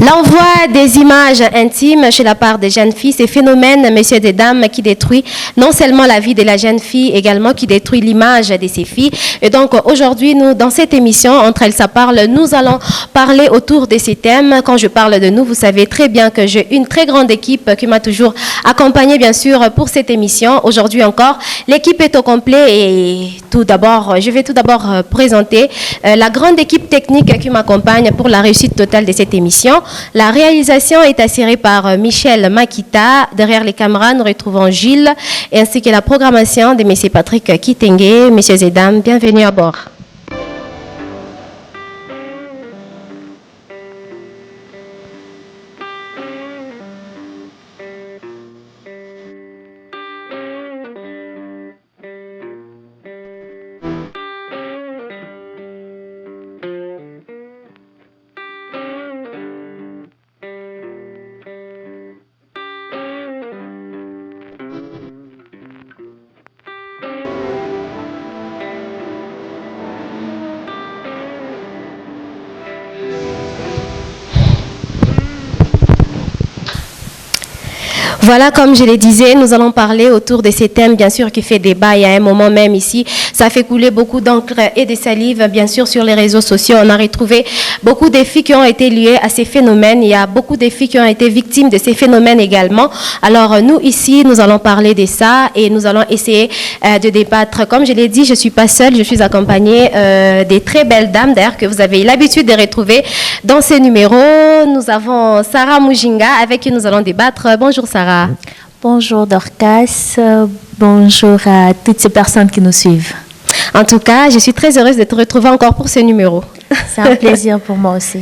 L'envoi des images intimes chez la part des jeunes filles, ces phénomènes, messieurs et dames, qui détruit non seulement la vie de la jeune fille, également qui détruit l'image de ces filles. Et donc aujourd'hui, nous, dans cette émission, Entre elles, ça parle, nous allons parler autour de ces thèmes. Quand je parle de nous, vous savez très bien que j'ai une très grande équipe qui m'a toujours accompagnée, bien sûr, pour cette émission. Aujourd'hui encore, l'équipe est au complet et je vais tout d'abord présenter la grande équipe technique qui m'accompagne pour la réussite totale de cette émission. La réalisation est assurée par Michel Makita. Derrière les caméras, nous retrouvons Gilles, ainsi que la programmation de M. Patrick Kitenge. Messieurs et dames, bienvenue à bord. Voilà, comme je le disais, nous allons parler autour de ces thèmes, bien sûr, qui fait débat. Il y a un moment même ici, ça fait couler beaucoup d'encre et de salive, bien sûr, sur les réseaux sociaux. On a retrouvé beaucoup de filles qui ont été liées à ces phénomènes. Il y a beaucoup de filles qui ont été victimes de ces phénomènes également. Alors, nous, ici, nous allons parler de ça et nous allons essayer de débattre. Comme je l'ai dit, je ne suis pas seule, je suis accompagnée des très belles dames, d'ailleurs, que vous avez l'habitude de retrouver dans ces numéros. Nous avons Sarah Mujinga, avec qui nous allons débattre. Bonjour, Sarah. Bonjour Dorcas, bonjour à toutes ces personnes qui nous suivent. En tout cas, je suis très heureuse de te retrouver encore pour ce numéro. C'est un plaisir pour moi aussi.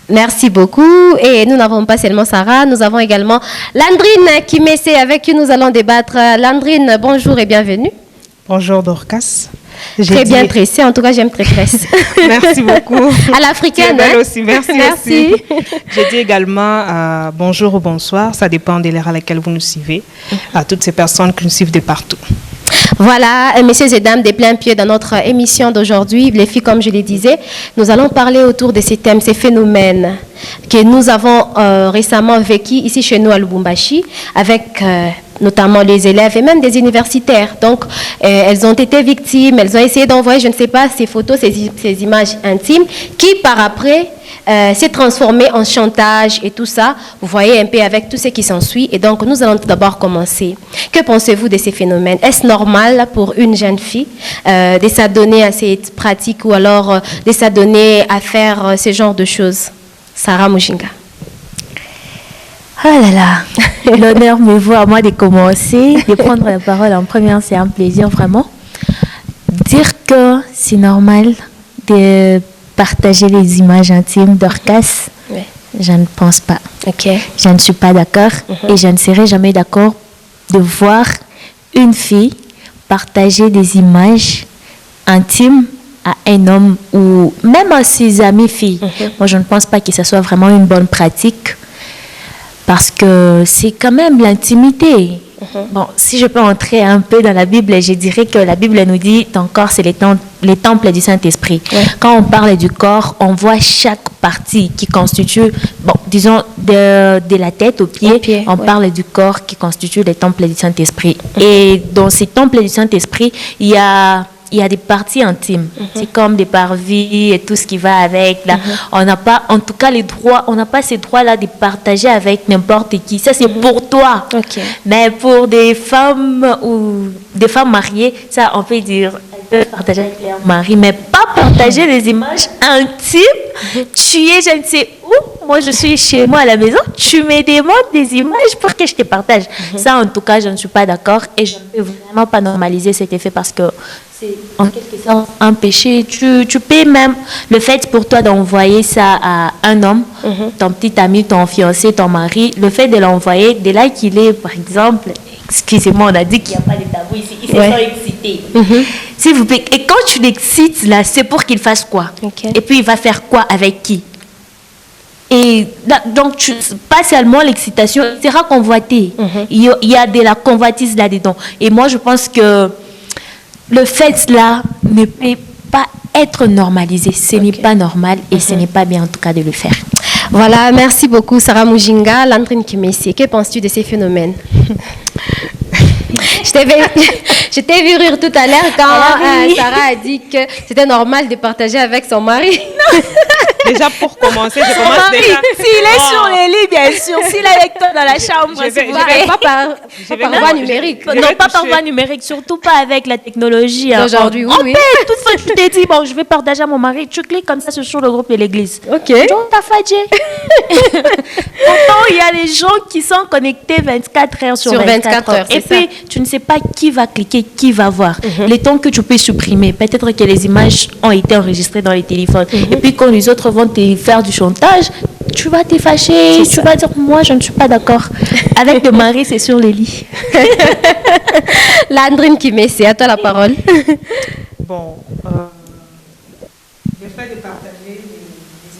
Merci beaucoup. Et nous n'avons pas seulement Sarah, nous avons également Landrine Kimessé, avec qui nous allons débattre. Landrine, bonjour et bienvenue. Bonjour Dorcas. Très bien tressée, en tout cas j'aime très tresse. Merci beaucoup. À l'africaine. Belle aussi, merci. Aussi. Je dis également bonjour ou bonsoir, ça dépend de l'heure à laquelle vous nous suivez, à toutes ces personnes qui nous suivent de partout. Voilà, messieurs et dames, des pleins pieds dans notre émission d'aujourd'hui. Les filles, comme je les disais, nous allons parler autour de ces thèmes, ces phénomènes que nous avons récemment vécu ici chez nous à Lubumbashi, avec notamment les élèves et même des universitaires. Donc, elles ont été victimes, elles ont essayé d'envoyer, je ne sais pas, ces photos, ces images intimes, qui par après s'est transformé en chantage et tout ça. Vous voyez un peu avec tout ce qui s'ensuit. Et donc, nous allons tout d'abord commencer. Que pensez-vous de ces phénomènes? Est-ce normal pour une jeune fille de s'adonner à ces pratiques ou alors de s'adonner à faire ce genre de choses? Sarah Mujinga. Oh là là, l'honneur me vaut à moi de commencer, de prendre la parole en première, c'est un plaisir vraiment. Dire que c'est normal de partager les images intimes d'Orcas, oui. Je ne pense pas. Okay. Je ne suis pas d'accord et je ne serai jamais d'accord de voir une fille partager des images intimes à un homme ou même à ses amis filles. Moi, je ne pense pas que ce soit vraiment une bonne pratique. Parce que c'est quand même l'intimité. Bon, si je peux entrer un peu dans la Bible, je dirais que la Bible nous dit ton corps, c'est les temples du Saint-Esprit. Quand on parle du corps, on voit chaque partie qui constitue, bon, disons, de la tête aux pieds, on parle du corps qui constitue les temples du Saint-Esprit. Et dans ces temples du Saint-Esprit, il y a des parties intimes. C'est comme des parvis et tout ce qui va avec. Là. On n'a pas, en tout cas, les droits, on n'a pas ces droits-là de partager avec n'importe qui. Ça, c'est pour toi. Okay. Mais pour des femmes ou des femmes mariées, ça, on peut dire, elles peuvent partager avec leur mari, mais pas partager les images intimes. Tu es, je ne sais où, moi, je suis chez moi à la maison, tu me demandes des images pour que je te partage. Ça, en tout cas, je ne suis pas d'accord et je ne peux vraiment pas normaliser cet effet parce que c'est en quelque sorte un péché. Tu peux même le fait pour toi d'envoyer ça à un homme, ton petit ami, ton fiancé, ton mari, le fait de l'envoyer, de là qu'il est, par exemple, excusez-moi, on a dit qu'il n'y a pas de tabou ici, ils se sont excités. S'il vous plaît, et quand tu l'excites, là, c'est pour qu'il fasse quoi? Et puis il va faire quoi avec qui? Et là, donc, pas seulement l'excitation, il sera convoité. Il y a de la convoitise là-dedans. Et moi, je pense que le fait là ne peut pas être normalisé. Ce n'est pas normal et ce n'est pas bien en tout cas de le faire. Voilà, merci beaucoup Sarah Mujinga, Landrine Kimessi. Que penses-tu de ces phénomènes? Je t'ai vu rire tout à l'heure quand Sarah a dit que c'était normal de partager avec son mari. Déjà, pour commencer, je commence déjà... S'il est sur les lits, bien sûr. S'il est avec toi dans la chambre, je vais pas par voie numérique. Non, pas par voie numérique, surtout pas avec la technologie. Aujourd'hui, oui. Toutefois, tu t'es dit, bon, je vais partager à mon mari. Tu cliques comme ça sur le groupe de l'église. Ok. Donc, t'as fadjé. Pourtant, il y a des gens qui sont connectés 24 heures sur 24 heures. Et puis, tu ne sais pas qui va cliquer, qui va voir. Les temps que tu peux supprimer. Peut-être que les images ont été enregistrées dans les téléphones. Et puis, quand les autres vont te faire du chantage, tu vas te fâcher, tu vas dire, moi, je ne suis pas d'accord. Avec le mari, c'est sur les lits. Landrine Kimessi, à toi la parole. Bon, le fait de partager les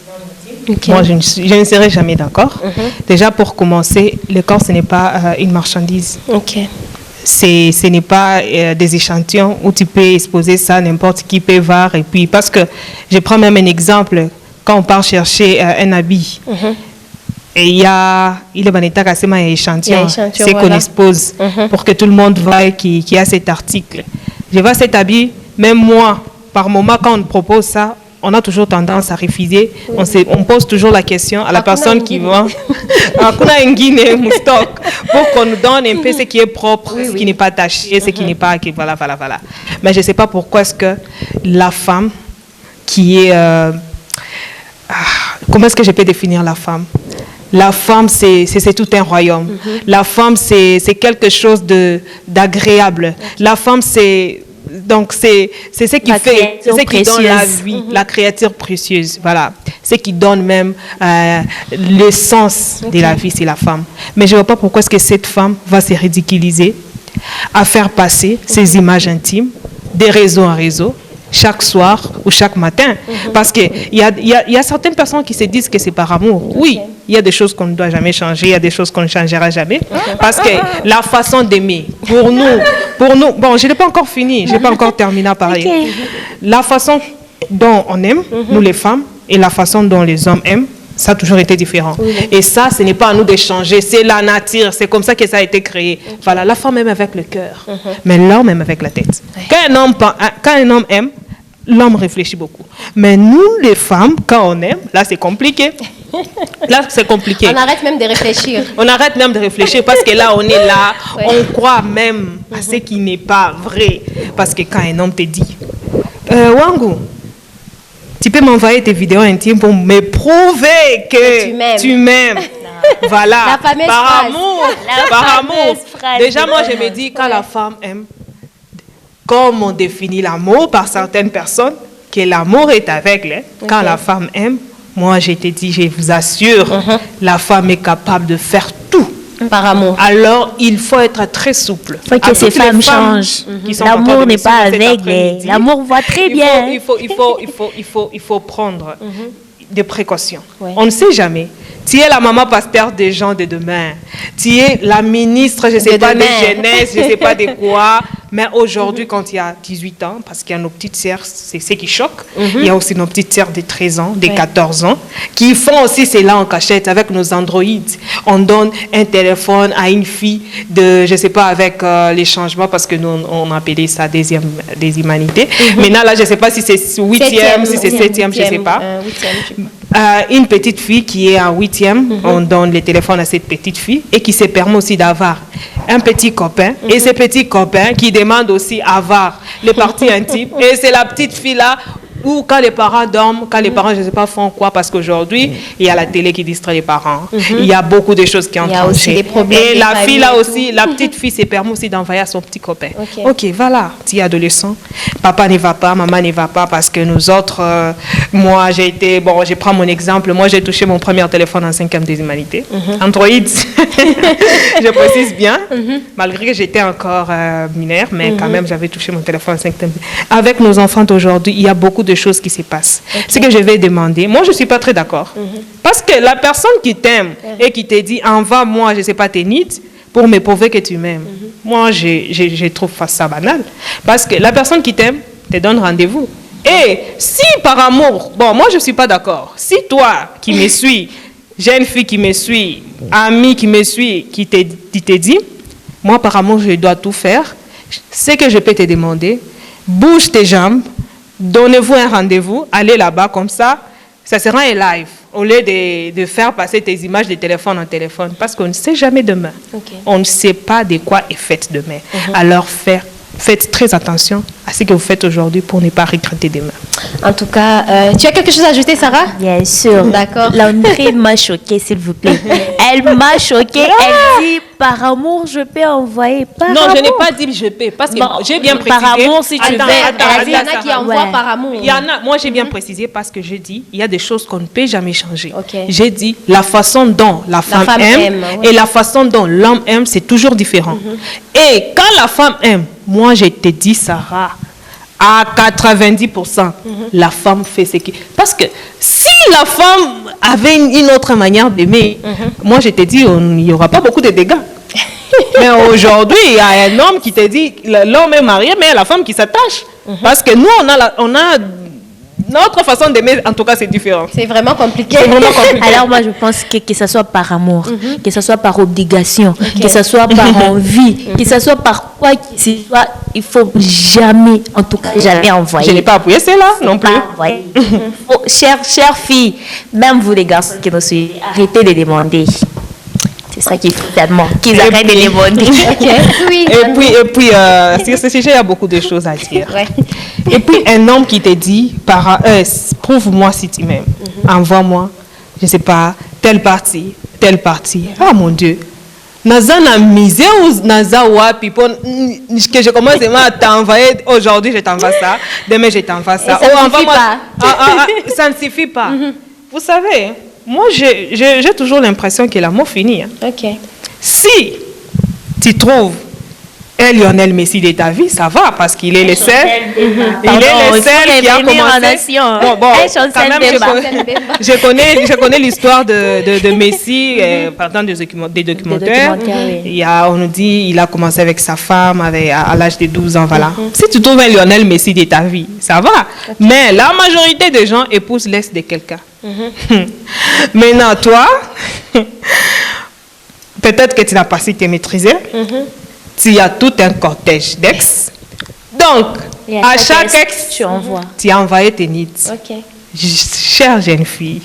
images intimes, moi, je ne serai jamais d'accord. Déjà, pour commencer, le corps, ce n'est pas une marchandise. Ok. Ce n'est pas des échantillons où tu peux exposer ça, n'importe qui peut voir. Et puis, parce que je prends même un exemple, quand on part chercher un habit, et il est bon état qu'à un échantillon, c'est qu'on expose pour que tout le monde voit qu'il y a cet article. Je vois cet habit, même moi, par moment, quand on propose ça, on a toujours tendance à refuser. On pose toujours la question à la personne qui vend. Pour qu'on nous donne un peu ce qui est propre, ce qui n'est pas taché, ce qui n'est pas... Voilà. Mais je ne sais pas pourquoi est-ce que la femme qui est... comment est-ce que je peux définir la femme? La femme, c'est tout un royaume. La femme, c'est quelque chose d'agréable. La femme, c'est ce qui fait, c'est ce qui donne la vie, la créature précieuse. Voilà. Ce qui donne même l'essence de la vie, c'est la femme. Mais je ne vois pas pourquoi est-ce que cette femme va se ridiculiser à faire passer ses images intimes de réseau en réseau, chaque soir ou chaque matin. Parce qu'il y a certaines personnes qui se disent que c'est par amour. Oui, il y a des choses qu'on ne doit jamais changer, il y a des choses qu'on ne changera jamais. Parce que la façon d'aimer, pour nous, bon, je n'ai pas encore fini, je n'ai pas encore terminé à parler. La façon dont on aime, nous les femmes, et la façon dont les hommes aiment, ça a toujours été différent. Et ça, ce n'est pas à nous de changer, c'est la nature, c'est comme ça que ça a été créé. Voilà, la femme aime avec le cœur, mais l'homme aime avec la tête. Quand un homme aime, l'homme réfléchit beaucoup. Mais nous, les femmes, quand on aime, là, c'est compliqué. Là, c'est compliqué. On arrête même de réfléchir. On arrête même de réfléchir parce que là, on est là, on croit même à ce qui n'est pas vrai. Parce que quand un homme te dit, Wangu, tu peux m'envoyer tes vidéos intimes pour me prouver que tu m'aimes. Voilà, par amour. Déjà, moi, je me dis, quand la femme aime, comme on définit l'amour par certaines personnes, que l'amour est aveugle. Quand la femme aime, moi, je te dis, je vous assure, la femme est capable de faire tout. Par amour. Alors, il faut être très souple. Il faut que ces femmes changent. L'amour n'est pas aveugle. L'amour voit très bien. Il faut prendre des précautions. On ne sait jamais. Tu es la maman pasteur des gens de demain. Tu es la ministre, je ne sais pas, de jeunesse, je ne sais pas de quoi. Mais aujourd'hui, quand il y a 18 ans, parce qu'il y a nos petites sœurs, c'est ce qui choque. Il y a aussi nos petites sœurs de 13 ans, de 14 ans, qui font aussi cela en cachette avec nos androïdes. On donne un téléphone à une fille de, je ne sais pas, avec les changements, parce que nous, on appelait ça des humanités. Maintenant, là, je ne sais pas si c'est 8e, si c'est 7e, je ne sais pas. Une petite fille qui est en 8e, on donne le téléphone à cette petite fille et qui se permet aussi d'avoir un petit copain et ce petit copain qui demande aussi à avoir les parties intimes et c'est la petite fille là ou quand les parents dorment, quand les parents, je ne sais pas, font quoi, parce qu'aujourd'hui, il y a la télé qui distrait les parents. Il y a beaucoup de choses qui ont changé. Et la fille là aussi, la petite fille se permet aussi d'envoyer à son petit copain. Ok, voilà, petit adolescent. Papa ne va pas, maman ne va pas, parce que nous autres, moi j'ai été, bon, je prends mon exemple, moi j'ai touché mon premier téléphone en 5e des humanités. Android, je précise bien, malgré que j'étais encore mineure, mais quand même j'avais touché mon téléphone en 5e. Avec nos enfants d'aujourd'hui, il y a beaucoup de choses qui se passent. Ce que je vais demander, moi je ne suis pas très d'accord. Parce que la personne qui t'aime et qui te dit envoie-moi, je ne sais pas, tes needs pour me prouver que tu m'aimes. Moi je trouve ça banal. Parce que la personne qui t'aime te donne rendez-vous. Et si par amour, bon moi je ne suis pas d'accord. Si toi qui me suis, jeune fille qui me suit, ami qui me suit, qui te dit, moi par amour je dois tout faire, ce que je peux te demander, bouge tes jambes, donnez-vous un rendez-vous, allez là-bas comme ça sera un live, au lieu de faire passer tes images de téléphone en téléphone, parce qu'on ne sait jamais demain. Okay. On ne sait pas de quoi est fait demain. Alors faites très attention à ce que vous faites aujourd'hui pour ne pas regretter demain. En tout cas, tu as quelque chose à ajouter, Sarah? Bien sûr. D'accord. Landry m'a choquée, s'il vous plaît. Elle m'a choquée. Elle dit, par amour, je peux envoyer. Par Non, amour. je n'ai pas dit je peux, parce que j'ai bien précisé. Par amour, si tu veux. Elle a dit, il y en a qui Sarah. envoient Ouais. par amour. Il y en a, moi j'ai bien précisé parce que j'ai dit, il y a des choses qu'on ne peut jamais changer. Ok. J'ai dit, la façon dont la femme aime ouais. et la façon dont l'homme aime, c'est toujours différent. Et quand la femme aime, moi je te dis, Sarah, à 90%, la femme fait ce qui... Parce que si la femme avait une autre manière d'aimer, moi je te dis, il n'y aura pas beaucoup de dégâts. Mais aujourd'hui, il y a un homme qui te dit, l'homme est marié, mais il y a la femme qui s'attache. Parce que nous, on a notre façon d'aimer, en tout cas, c'est différent. C'est vraiment compliqué. C'est vraiment compliqué. Alors moi, je pense que ce soit par amour, que ce soit par obligation, que ce soit par envie, que ce soit par quoi que ce soit, il faut jamais, en tout cas, jamais envoyer. Je n'ai pas appuyé cela non plus. Pas envoyer. Chères filles, même vous les garçons qui nous suivez, arrêtez de demander. C'est ça qu'il faut tellement, qu'ils arrêtent de demander. Ok. Oui. Et puis sur ce sujet, il y a beaucoup de choses à dire. Ouais. Et puis, un homme qui te dit, prouve-moi si tu m'aimes. Envoie-moi, je ne sais pas, telle partie. Ah, mon Dieu. Naza na misé ou naza wapi que je commence à t'envoyer aujourd'hui, je t'envoie ça, demain je t'envoie ça. Et ça ne suffit pas. Ça ne suffit pas. Vous savez, moi j'ai toujours l'impression que l'amour finit. Hein. Ok. Si tu trouves un Lionel Messi de ta vie, ça va parce qu'il est le seul. Il est le seul qui a commencé. Bon, quand même, je connais l'histoire de Messi pendant des documentaires. Oui. On nous dit il a commencé avec sa femme à l'âge de 12 ans. Voilà. Si tu trouves un Lionel Messi de ta vie, ça va. Mais la majorité des gens épousent l'ex de quelqu'un. Maintenant, toi, peut-être que tu n'as pas su te maîtriser. Il y a tout un cortège d'ex. Donc, à chaque ex, tu as envoyé tes needs. Ok. Chère jeune fille,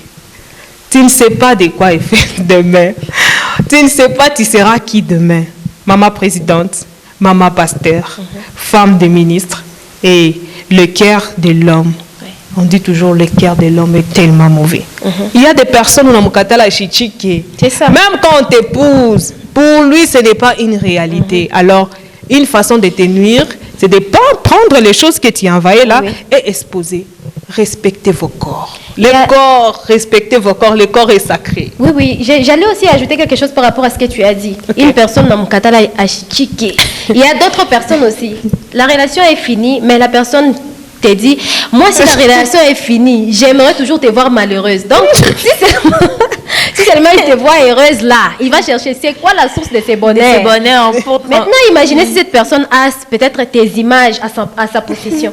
tu ne sais pas de quoi est fait demain. Tu ne sais pas tu seras qui demain. Maman présidente, maman pasteur, femme de ministre et le cœur de l'homme. On dit toujours le cœur de l'homme est tellement mauvais. Il y a des personnes où on a C'est ça. même quand on t'épouse, pour lui, ce n'est pas une réalité. Alors, une façon de te nuire, c'est de ne pas prendre les choses que tu as envoyées là et exposer. Respectez vos corps. Respectez vos corps. Le corps est sacré. Oui. J'allais aussi ajouter quelque chose par rapport à ce que tu as dit. Okay. Une personne dans mon catalogue a chiqué. Il y a d'autres personnes aussi. La relation est finie, mais la personne te dit, moi si la relation est finie, j'aimerais toujours te voir malheureuse. Donc, si seulement il te voit heureuse là, il va chercher c'est quoi la source de ces bonheurs. Maintenant, imaginez si cette personne a peut-être tes images à sa possession.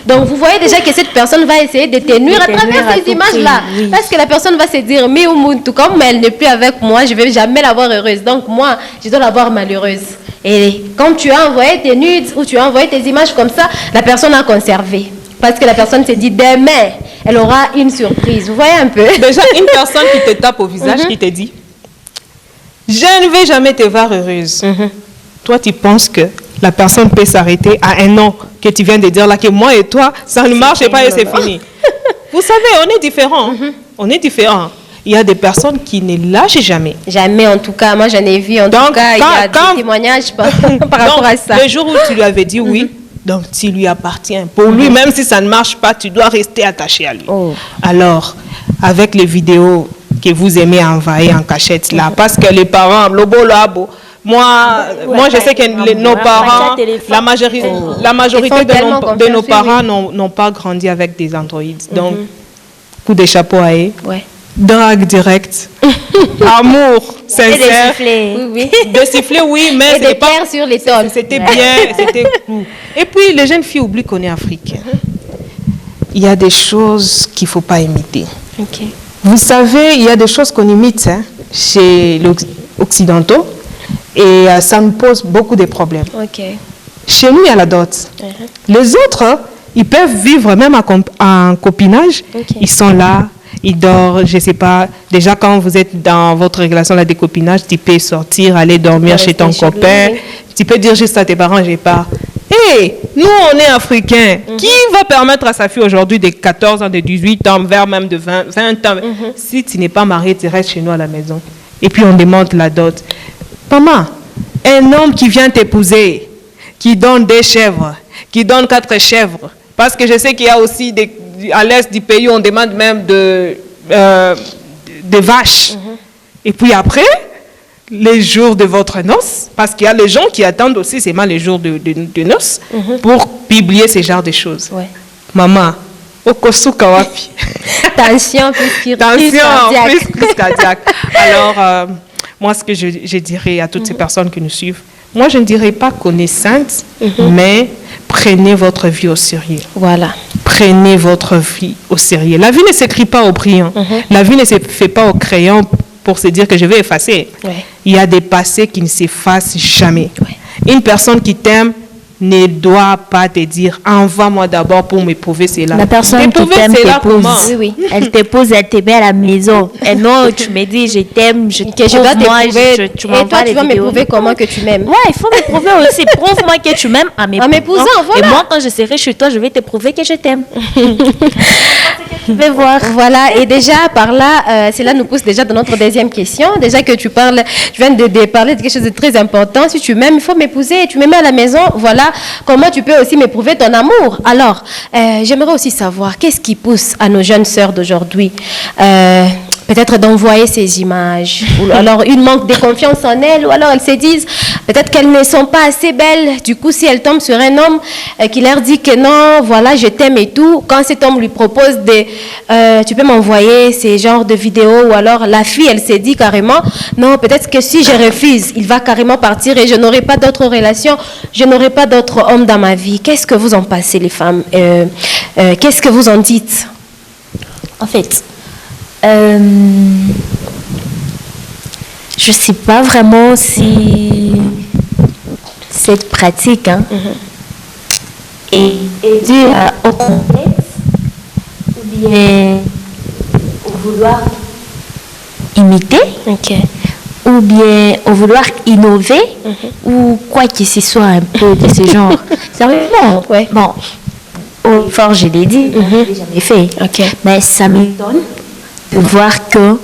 Donc, vous voyez déjà que cette personne va essayer de te nuire à travers ces images-là. Oui. Parce que la personne va se dire, mais comme elle n'est plus avec moi, je ne vais jamais la voir heureuse. Donc, moi, je dois la voir malheureuse. Et quand tu as envoyé tes nudes ou tu as envoyé tes images comme ça, la personne a conservé. Parce que la personne s'est dit, demain, elle aura une surprise. Vous voyez un peu? Déjà, une personne qui te tape au visage, qui te dit, je ne vais jamais te voir heureuse. Toi, tu penses que la personne peut s'arrêter à un nom que tu viens de dire là, que moi et toi, ça ne marche pas et c'est fini. Vous savez, on est différents. On est différents. Il y a des personnes qui ne lâchent jamais. Jamais, en tout cas. Moi, j'en ai vu. En tout cas, il y a des témoignages par rapport à ça. Le jour où tu lui avais dit oui, donc tu lui appartiens. Pour lui, même si ça ne marche pas, tu dois rester attaché à lui. Alors, avec les vidéos que vous aimez envoyer en cachette là, parce que les parents, moi, je sais que nos parents, la majorité de nos parents n'ont pas grandi avec des Android. Donc, coup de chapeau à eux. Drague direct, amour sincère, de siffler oui, mais c'était pas sur les tonnes. C'était bien, c'était cool. Et puis les jeunes filles oublient qu'on est africain. Il y a des choses qu'il faut pas imiter. Vous savez, il y a des choses qu'on imite chez les Occidentaux et ça nous pose beaucoup de problèmes. Ok. Chez nous, il y a la dot. Les autres, ils peuvent vivre même en copinage. Ils sont là, ils dorment, je ne sais pas. Déjà, quand vous êtes dans votre relation là, de copinage, tu peux sortir, aller dormir chez ton copain. Tu peux dire juste à tes parents, j'ai pas. Hé, nous, on est Africains. Qui va permettre à sa fille aujourd'hui de 14 ans, de 18 ans, vers même de 20 ans, si tu n'es pas marié, tu restes chez nous à la maison. Et puis, on demande la dot. Maman, un homme qui vient t'épouser, qui donne 2 chèvres, qui donne 4 chèvres, parce que je sais qu'il y a aussi, à l'est du pays, on demande même des vaches. Et puis après, les jours de votre noce, parce qu'il y a les gens qui attendent aussi seulement les jours de noces pour publier ce genre de choses. Ouais. Maman, okosuka wapi. Tension plus cardiaque. Alors, moi, ce que je dirais à toutes ces personnes qui nous suivent, moi, je ne dirais pas qu'on est sainte, mais prenez votre vie au sérieux. Voilà. Prenez votre vie au sérieux. La vie ne s'écrit pas au brillant. La vie ne se fait pas au crayon pour se dire que je vais effacer. Ouais. Il y a des passés qui ne s'effacent jamais. Ouais. Une personne qui t'aime ne doit pas te dire envoie-moi d'abord pour m'éprouver cela. La personne qui t'aime t'épouse. Oui. Elle t'épouse, elle te met à la maison. Et non, tu me dis je t'aime, je dois t'éprouver. Et toi, tu vas m'éprouver comment que tu m'aimes. Ouais, il faut m'éprouver aussi. Prouve-moi que tu m'aimes en m'épousant. Voilà. Et moi, quand je serai chez toi, je vais te prouver que je t'aime. Je vais voir. Voilà, et déjà par là, cela nous pousse déjà dans notre deuxième question. Déjà que tu viens de parler de quelque chose de très important. Si tu m'aimes, il faut m'épouser. Tu me mets à la maison, voilà comment tu peux aussi m'éprouver ton amour. Alors, j'aimerais aussi savoir, qu'est-ce qui pousse à nos jeunes sœurs d'aujourd'hui peut-être d'envoyer ces images, ou alors une manque de confiance en elles, ou alors elles se disent peut-être qu'elles ne sont pas assez belles. Du coup, si elles tombent sur un homme qui leur dit que non, voilà, je t'aime et tout, quand cet homme lui propose tu peux m'envoyer ces genres de vidéos, ou alors la fille, elle s'est dit carrément, non, peut-être que si je refuse, il va carrément partir et je n'aurai pas d'autres relations, je n'aurai pas d'autres hommes dans ma vie. Qu'est-ce que vous en pensez, les femmes? Qu'est-ce que vous en dites? En fait, je ne sais pas vraiment si cette pratique est due au contexte ou bien au vouloir imiter, ou bien au vouloir innover, ou quoi que ce soit un peu de ce genre. Sérieusement, bon, au fort je l'ai dit, je l'ai jamais fait, mais ça m'étonne de voir que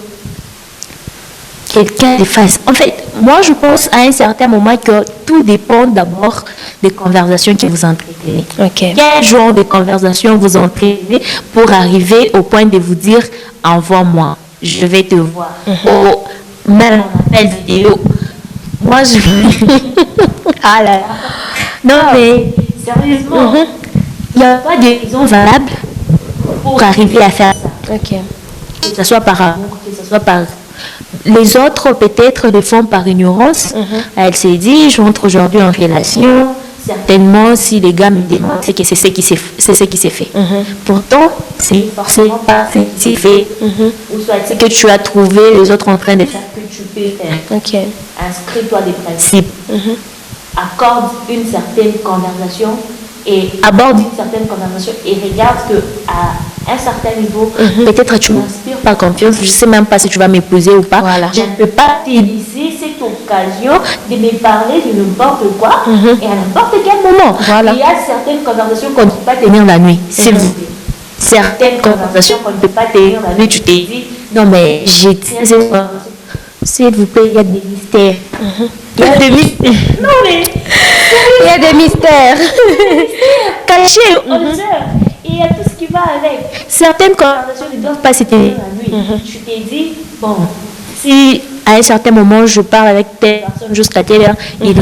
quelqu'un le fasse. En fait, moi je pense à un certain moment que tout dépend d'abord des conversations que vous entretenez. Quel genre de conversation vous entretenez pour arriver au point de vous dire envoie-moi, je vais te voir. Même un appel vidéo. Moi je ah là là. Non mais sérieusement, il n'y a pas de raison valable pour arriver à faire ça. Que ce soit par amour, que ce soit par... Les autres, peut-être, le font par ignorance. Elle s'est dit, je rentre aujourd'hui en relation. Certainement, si les gars me demandent, c'est que c'est ce qui s'est fait. Pourtant, c'est forcément pas ce qui s'est fait. Ou soit c'est que tu as trouvé les autres en train de faire que tu peux faire. Inscris-toi des principes. Accorde une certaine conversation et aborde une certaine conversation et regarde qu'à un certain niveau, peut-être tu m'inspires par confiance, je ne sais même pas si tu vas m'épouser ou pas. Je ne peux pas te laisser cette occasion de me parler de n'importe quoi et à n'importe quel moment. Il y a certaines conversations qu'on ne peut pas tenir la nuit, s'il vous plaît. Certaines conversations qu'on ne peut pas tenir la nuit, tu t'es dit, non mais je tiens cette conversation. S'il vous plaît, il y a des mystères. Il y a des mystères. Non mais... Il y a des mystères. Cachés aux heures. Et il y a tout ce qui va avec. Certaines conversations ne doivent pas se tenir la nuit. Tu t'es dit, bon, si à un certain moment je parle avec telle personne jusqu'à telle heure, il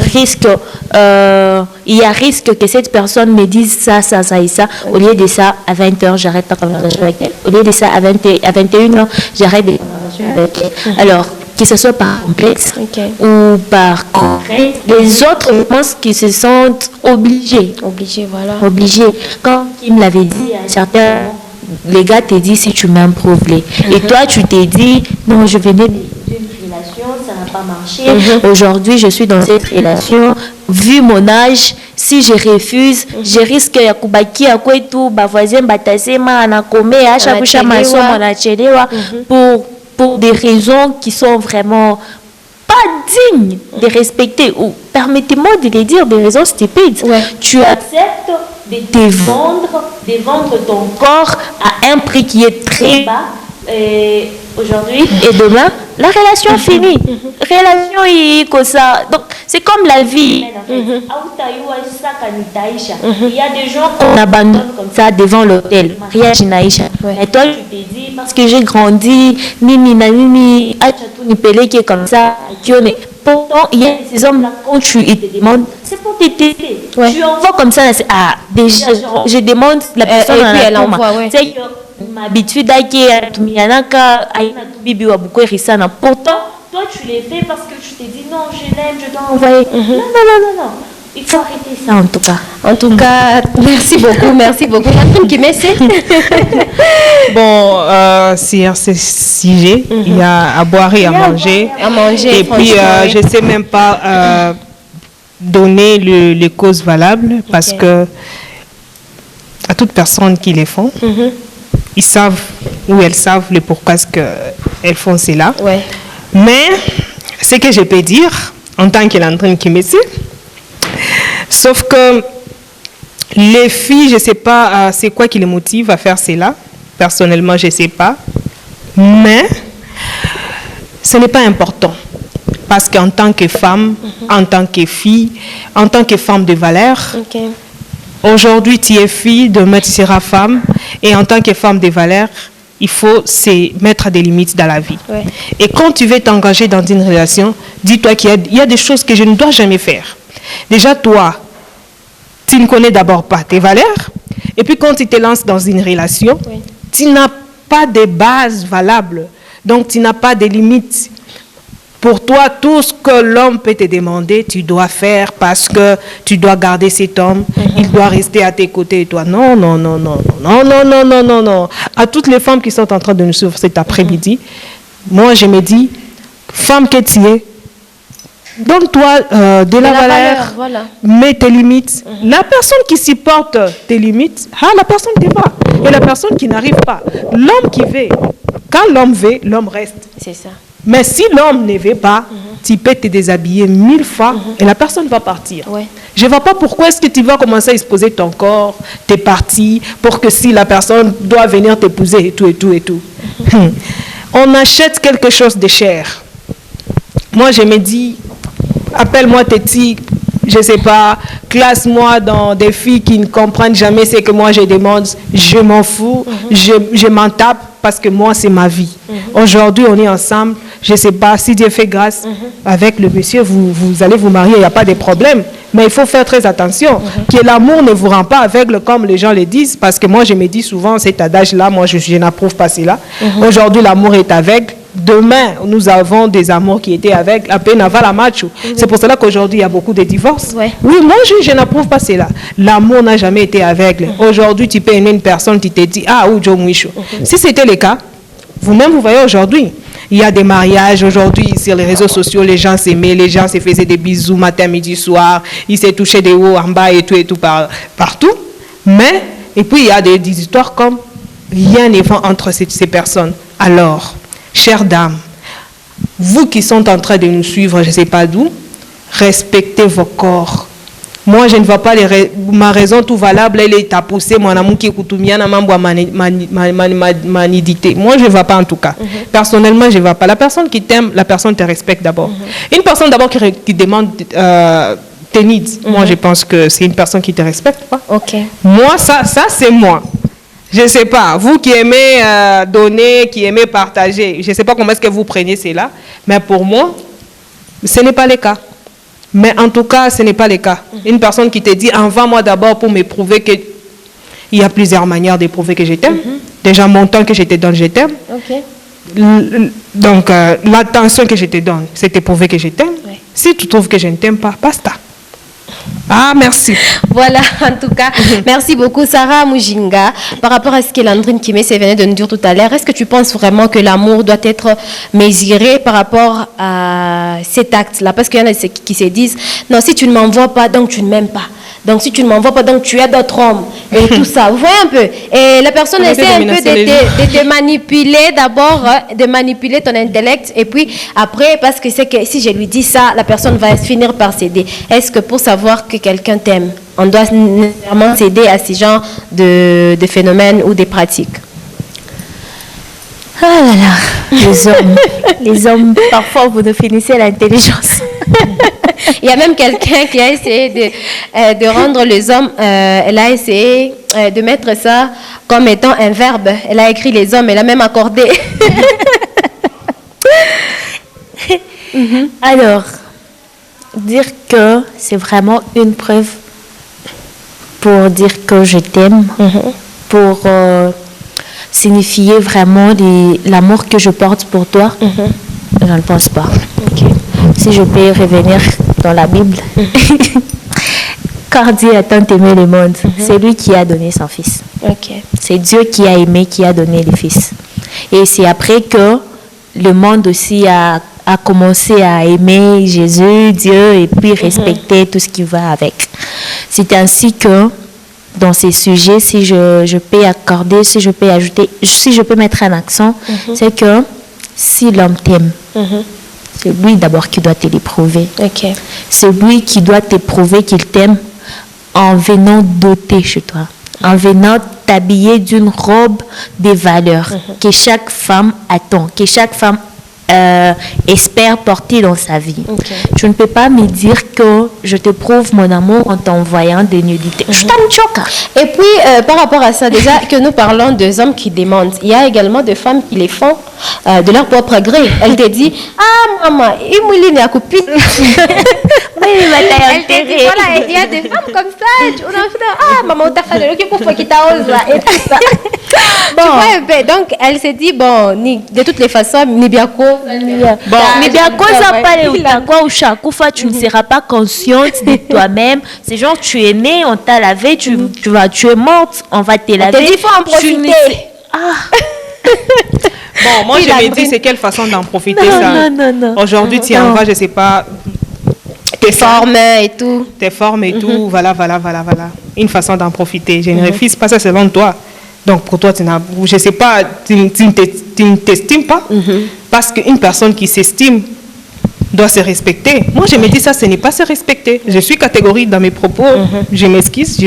y a risque que cette personne me dise ça, ça, ça et ça. Au lieu de ça, à 20h, j'arrête la conversation avec elle. Au lieu de ça, à 21h, j'arrête les conversations avec elle. Alors, que ce soit par complexe ou par contrainte, les autres, je pense qu'ils se sentent obligés. Obligés, voilà. Obligés. Comme Kim l'avait dit à un certain les gars te disent si tu m'improves. Et toi, tu t'es dit, non, je venais d'une relation, ça n'a pas marché. Aujourd'hui, je suis dans cette relation. Vu mon âge, si je refuse, je risque ya kubaki ya kwetu, voisin batasema, anakome, achakusha masomo na chelewa pour des raisons qui sont vraiment pas dignes de respecter, ou permettez-moi de les dire, des raisons stupides. Tu acceptes de te vendre ton corps à un prix qui est très bas aujourd'hui et demain, la relation finit. Relation comme ça. Donc, c'est comme la vie. Il y a des gens qu'on abandonne comme ça devant l'hôtel. Mariage Naïcha. Et toi, tu te dis, parce que j'ai grandi, nini, qui est comme ça. Pourtant, il y a ces hommes-là, quand tu te demandes, c'est pour te tester. Tu envoies comme ça. Déjà, je demande la personne et puis elle envoie. C'est que m'habitude à qui pourtant, toi, tu les fais parce que tu te dis non, je l'aime, je dois envoyer. Non. Il faut arrêter ça en tout cas. En tout cas, merci beaucoup. Bon, sur ce sujet, il y a à boire et à manger. Et puis, je ne sais même pas donner les causes valables parce que à toute personne qui les font, ils savent ou elles savent le pourquoi est-ce qu'elles font cela. Mais ce que je peux dire en tant qu'entraîneur qui me suit, sauf que les filles, je ne sais pas c'est quoi qui les motive à faire cela. Personnellement, je ne sais pas. Mais ce n'est pas important. Parce qu'en tant que femme, en tant que fille, en tant que femme de valeur, aujourd'hui tu es fille, demain tu seras femme. Et en tant que femme de valeur, il faut se mettre des limites dans la vie. Et quand tu veux t'engager dans une relation, dis-toi qu'il y a des choses que je ne dois jamais faire. Déjà, toi, tu ne connais d'abord pas tes valeurs. Et puis, quand tu te lances dans une relation, tu n'as pas de base valable. Donc, tu n'as pas de limites. Pour toi, tout ce que l'homme peut te demander, tu dois faire parce que tu dois garder cet homme. Il doit rester à tes côtés. Et toi, non. À toutes les femmes qui sont en train de nous suivre cet après-midi, moi, je me dis, femme que tu es, donne-toi de la valeur, mets tes limites. La personne qui supporte tes limites, la personne te va. Et la personne qui n'arrive pas, l'homme qui veut, quand l'homme veut, l'homme reste. C'est ça. Mais si l'homme ne veut pas, tu peux te déshabiller 1000 fois et la personne va partir. Je ne vois pas pourquoi est-ce que tu vas commencer à exposer ton corps, tes parties, pour que si la personne doit venir t'épouser et tout. On achète quelque chose de cher. Moi, je me dis, appelle-moi Téti, je ne sais pas, classe-moi dans des filles qui ne comprennent jamais ce que moi je demande. Je m'en fous, je m'en tape parce que moi, c'est ma vie. Aujourd'hui, on est ensemble. Je ne sais pas, si Dieu fait grâce avec le monsieur, vous allez vous marier, il n'y a pas de problème. Mais il faut faire très attention, que l'amour ne vous rend pas aveugle comme les gens le disent. Parce que moi, je me dis souvent, cet adage-là, moi, je n'approuve pas cela. Aujourd'hui, l'amour est aveugle. Demain, nous avons des amours qui étaient aveugles. À peine avant la macho. C'est pour cela qu'aujourd'hui, il y a beaucoup de divorces. Oui, moi, je n'approuve pas cela. L'amour n'a jamais été aveugle. Aujourd'hui, tu peux aimer une personne, tu te dis, ou Joe Mouichou. Si c'était le cas, vous-même, vous voyez aujourd'hui, il y a des mariages aujourd'hui sur les réseaux sociaux, les gens s'aimaient, les gens se faisaient des bisous matin, midi, soir, ils se touchaient des hauts en bas et tout partout. Mais, et puis il y a des histoires comme rien n'est fait entre ces personnes. Alors, chères dames, vous qui sont en train de nous suivre, je ne sais pas d'où, respectez vos corps. Moi, je ne vois pas ma raison tout valable, elle est à pousser mon amour qui est manidité. Moi, je ne vois pas en tout cas. Personnellement, je ne vois pas. La personne qui t'aime, la personne te respecte d'abord. Une personne d'abord qui demande tes needs, moi, je pense que c'est une personne qui te respecte. Moi, ça c'est moi. Je ne sais pas. Vous qui aimez donner, qui aimez partager, je ne sais pas comment est-ce que vous prenez cela, mais pour moi, ce n'est pas le cas. Mais en tout cas, ce n'est pas le cas. Une personne qui te dit, envoie-moi d'abord pour me prouver que... Il y a plusieurs manières de prouver que je t'aime. Déjà, mon temps que je te donne, je t'aime. Donc, l'attention que je te donne, c'est de prouver que je t'aime. Si tu trouves que je ne t'aime pas, basta. Ah, merci. Voilà, en tout cas, merci beaucoup Sarah Mujinga. Par rapport à ce que Landrine Kimese venait de nous dire tout à l'heure, est-ce que tu penses vraiment que l'amour doit être mesuré par rapport à cet acte-là? Parce qu'il y en a qui se disent, non, si tu ne m'envoies pas, donc tu ne m'aimes pas. Donc si tu ne m'envoies pas, donc tu as d'autres hommes. Et tout ça, vous voyez un peu. Et la personne essaie un peu de te manipuler d'abord, de manipuler ton intellect. Et puis après, parce que c'est que si je lui dis ça, la personne va finir par céder. Est-ce que pour savoir que quelqu'un t'aime, on doit nécessairement céder à ce genre de phénomènes ou des pratiques? Ah là là, les hommes, parfois vous définissez l'intelligence. Il y a même quelqu'un qui a essayé de rendre les hommes, elle a essayé de mettre ça comme étant un verbe. Elle a écrit les hommes, elle a même accordé. Alors, dire que c'est vraiment une preuve pour dire que je t'aime, pour signifier vraiment l'amour que je porte pour toi, je ne pense pas. Si je peux revenir dans la Bible, car Dieu a tant aimé le monde, c'est lui qui a donné son Fils. C'est Dieu qui a aimé, qui a donné le Fils. Et c'est après que le monde aussi a commencé à aimer Jésus, Dieu, et puis respecter tout ce qui va avec. C'est ainsi que dans ces sujets, si je peux accorder, si je peux ajouter, si je peux mettre un accent, c'est que si l'homme t'aime, c'est lui d'abord qui doit te l'éprouver. C'est lui qui doit t'éprouver qu'il t'aime en venant doter chez toi, en venant t'habiller d'une robe des valeurs que chaque femme attend, que chaque femme espère porter dans sa vie. Tu ne peux pas me dire que je te prouve mon amour en t'envoyant des nudités. Je t'aime choc. Et puis, par rapport à ça, déjà que nous parlons des hommes qui demandent, il y a également des femmes qui les font de leur propre gré. Elle te dit, ah maman, il y copine. Elle te dit, voilà, il y a des femmes comme ça. On a fait, ah maman, t'as fait le pour qui t'a osé et tout ça. Bon. Tu vois un peu. Donc, elle s'est dit, bon, de toutes les façons, ni bien quoi. Bon, mais bien cause à parler ou quoi ou chaque fois tu ne seras pas consciente de toi-même. C'est genre tu es née, on t'a lavé, tu es morte, on va te laver. Il faut en profiter. Bon, moi je me dis c'est quelle façon d'en profiter ça. Non. Aujourd'hui tu en vas, je sais pas. Tes formes et tout. Tes formes et tout, voilà. Une façon d'en profiter. Je ne refuse pas ça selon toi. Donc pour toi, je ne sais pas, tu ne t'estimes pas. Parce qu'une personne qui s'estime doit se respecter. Moi, je me dis ça, ce n'est pas se respecter. Je suis catégorique dans mes propos. Je m'esquisse,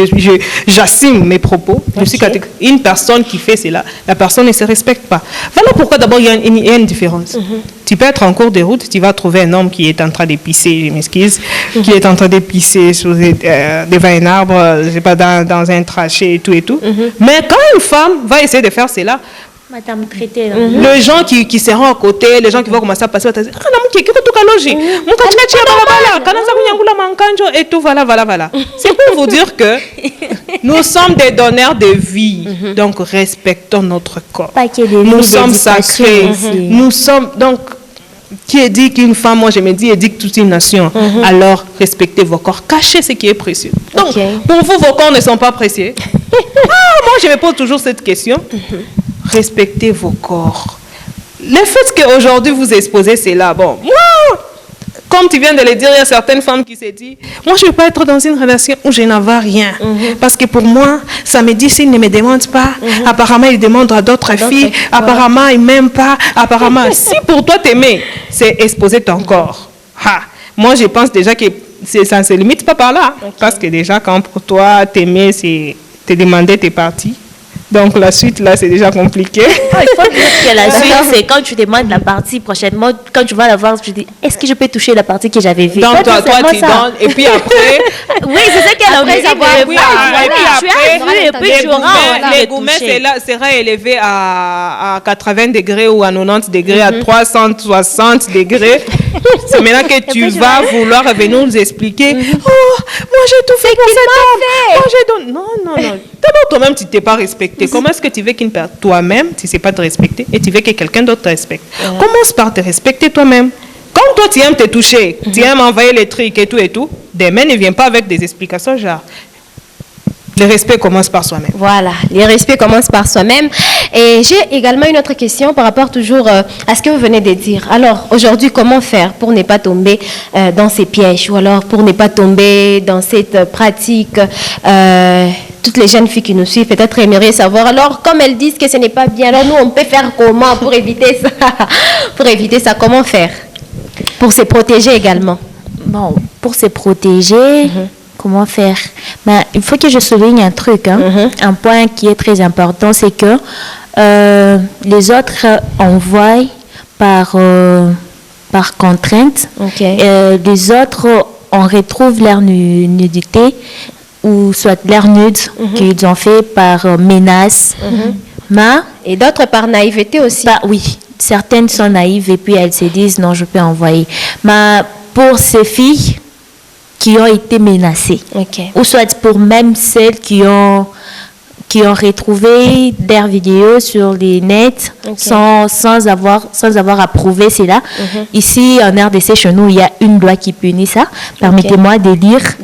j'assume mes propos. Je suis une personne qui fait cela, la personne ne se respecte pas. Voilà pourquoi d'abord il y a une différence. Tu peux être en cours de route, tu vas trouver un homme qui est en train de pisser, je m'esquisse, qui est en train de pisser devant un arbre, je sais pas, dans un trachet et tout. Mais quand une femme va essayer de faire cela, Madame traité. Les gens qui seront à côté, les gens qui vont commencer à passer, et tout, voilà. C'est pour vous dire que nous sommes des donneurs de vie, donc respectons notre corps. Nous sommes sacrés. Nous sommes, donc, qui est dit qu'une femme, moi je me dis, édicte toute une nation. Alors, respectez vos corps, cachez ce qui est précieux. Donc, pour vous, vos corps ne sont pas précieux. Moi, je me pose toujours cette question. Respectez vos corps. Le fait qu'aujourd'hui vous exposez, c'est là. Bon, moi, comme tu viens de le dire, il y a certaines femmes qui se disent, moi je ne veux pas être dans une relation où je n'en vois rien. Parce que pour moi, ça me dit, s'il ne me demande pas, apparemment il demande à d'autres filles, apparemment il ne m'aime pas, apparemment, si pour toi t'aimer, c'est exposer ton corps. Moi je pense déjà que ça ne se limite pas par là. Parce que déjà quand pour toi t'aimer, c'est te demander tes parties. Donc la suite là c'est déjà compliqué. Il faut dire que la suite c'est quand tu demandes la partie prochainement, quand tu vas la voir, tu dis est-ce que je peux toucher la partie que j'avais vue. Donc toi tu donnes et puis après. Oui, c'est ça qu'elle a envie de voir. Et puis tu auras les gourmets sera élevé à 80 degrés ou à 90 degrés, à 360 degrés. C'est maintenant que tu vas vouloir venir nous expliquer. Oh, moi j'ai tout fait pour cet homme. Moi j'ai donné. Non. D'abord toi-même tu t'es pas respecté. Comment est-ce que tu veux toi-même, tu ne sais pas te respecter et tu veux que quelqu'un d'autre te respecte? Commence par te respecter toi-même. Quand Comme toi, tu aimes te toucher, tu aimes envoyer les trucs et tout, demain ne viens pas avec des explications genre. Le respect commence par soi-même. Voilà, le respect commence par soi-même. Et j'ai également une autre question par rapport toujours à ce que vous venez de dire. Alors, aujourd'hui, comment faire pour ne pas tomber dans ces pièges ou alors pour ne pas tomber dans cette pratique toutes les jeunes filles qui nous suivent peut-être aimeraient savoir. Alors, comme elles disent que ce n'est pas bien, alors nous, on peut faire comment pour éviter ça? Pour éviter ça, comment faire? Pour se protéger également. Bon, pour se protéger... Comment faire? Ben, il faut que je souligne un truc, un point qui est très important, c'est que les autres envoient par contrainte. Les autres, on retrouve leur nudité ou soit leur nude qu'ils ont fait par menace. Et d'autres par naïveté aussi. Oui, certaines sont naïves et puis elles se disent non, je peux envoyer. Mais pour ces filles qui ont été menacées, ou soit pour même celles qui ont retrouvé des vidéos sur les nets sans avoir approuvé cela. Ici, en RDC, chez nous, il y a une loi qui punit ça. Permettez-moi de lire.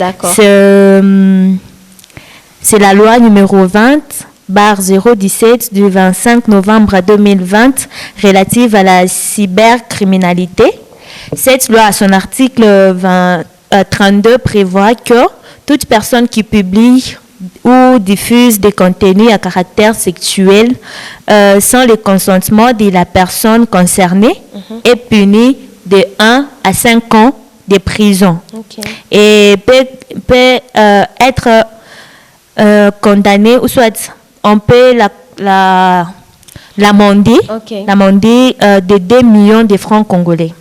C'est la loi numéro 20/017 du 25 novembre 2020 relative à la cybercriminalité. Cette loi, à son article 32, prévoit que toute personne qui publie ou diffuse des contenus à caractère sexuel sans le consentement de la personne concernée est punie de 1 à 5 ans de prison et peut être condamné, ou soit on peut l'amender de 2 millions de francs congolais.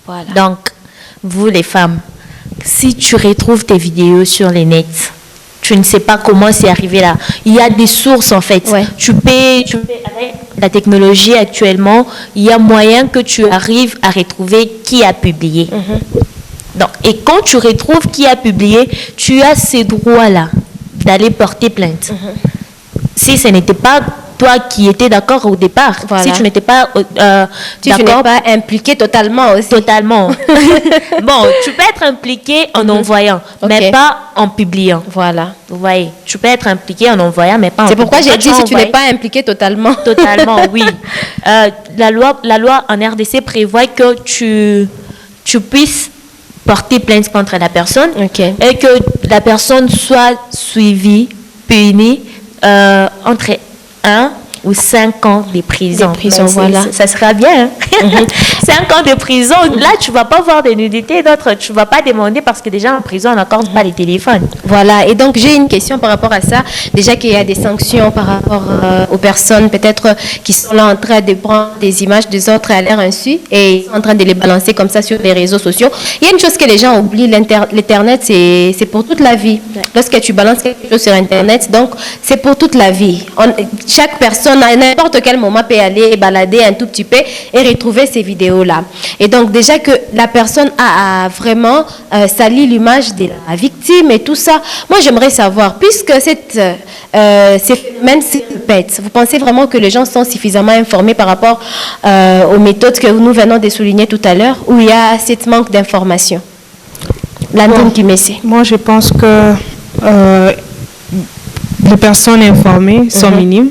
Voilà. Donc, vous les femmes, si tu retrouves tes vidéos sur les nets, tu ne sais pas comment c'est arrivé là. Il y a des sources en fait. Tu peux, avec la technologie actuellement, il y a moyen que tu arrives à retrouver qui a publié. Donc, et quand tu retrouves qui a publié, tu as ce droit-là d'aller porter plainte. Si ce n'était pas toi qui étais d'accord au départ, si tu n'étais pas d'accord, tu n'es pas impliqué totalement aussi. Totalement. Bon, tu peux être impliqué en envoyant, mais pas en publiant. Voilà. Vous voyez, tu peux être impliqué en envoyant, mais pas en publiant. C'est pourquoi j'ai dit si tu n'es pas impliqué totalement. Totalement, oui. La loi en RDC prévoit que tu puisses porter plainte contre la personne et que la personne soit suivie, punie entre 1 ou 5 ans de prison. Voilà. Ça sera bien. 5 ans de prison, là, tu ne vas pas voir des nudités, d'autres, tu ne vas pas demander parce que déjà en prison, on n'accorde pas les téléphones. Voilà, et donc j'ai une question par rapport à ça. Déjà qu'il y a des sanctions par rapport aux personnes peut-être qui sont là en train de prendre des images des autres à l'air insu et en train de les balancer comme ça sur les réseaux sociaux. Il y a une chose que les gens oublient, l'Internet, c'est pour toute la vie. Lorsque tu balances quelque chose sur Internet, donc c'est pour toute la vie. Chaque personne à n'importe quel moment peut aller balader un tout petit peu et retrouver ces vidéos-là. Et donc déjà que la personne a vraiment sali l'image de la victime et tout ça, moi j'aimerais savoir, puisque ces phénomènes se répètent, vous pensez vraiment que les gens sont suffisamment informés par rapport aux méthodes que nous venons de souligner tout à l'heure, où il y a cette manque d'information? Moi je pense que les personnes informées sont minimes.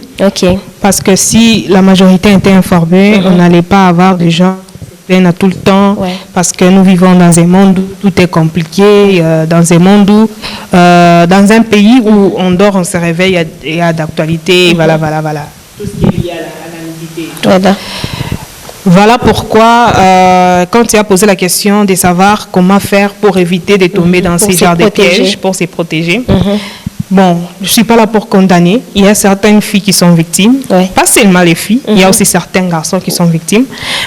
Parce que si la majorité était informée, on n'allait pas avoir des gens qui se plaignent à tout le temps. Parce que nous vivons dans un monde où tout est compliqué, dans un monde où, dans un pays où on dort, on se réveille, il y a d'actualité, voilà. Tout ce qui est lié à la nudité. Voilà pourquoi, quand tu as posé la question de savoir comment faire pour éviter de tomber dans ces genres de pièges, pour se protéger, bon, je ne suis pas là pour condamner. Il y a certaines filles qui sont victimes, pas seulement les filles, il y a aussi certains garçons qui sont victimes.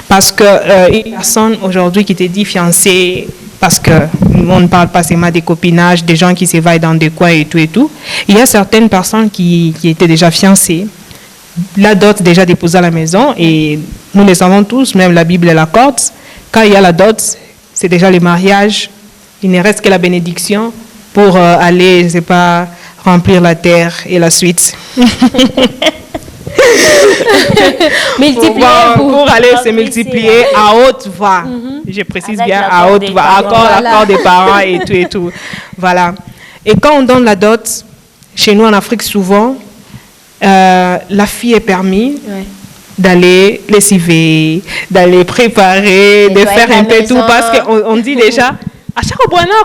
Parce que une personne aujourd'hui qui te dit fiancée, parce qu'on ne parle pas seulement des copinages, des gens qui s'évaillent dans des coins et tout. Il y a certaines personnes qui étaient déjà fiancées, la dot déjà déposée à la maison, et nous le savons tous, même la Bible l'accorde. Quand il y a la dot, c'est déjà le mariage, il ne reste que la bénédiction pour aller, je ne sais pas, remplir la terre et la suite. Multiplier pour aller se multiplier à haute voix. Je précise Avec bien, l'accord à haute des voix. parents. L'accord des parents et tout et tout. Voilà. Et quand on donne la dot, chez nous en Afrique, souvent, la fille est permise d'aller lessiver, d'aller préparer, de faire un peu tout. Parce qu'on dit déjà, à chaque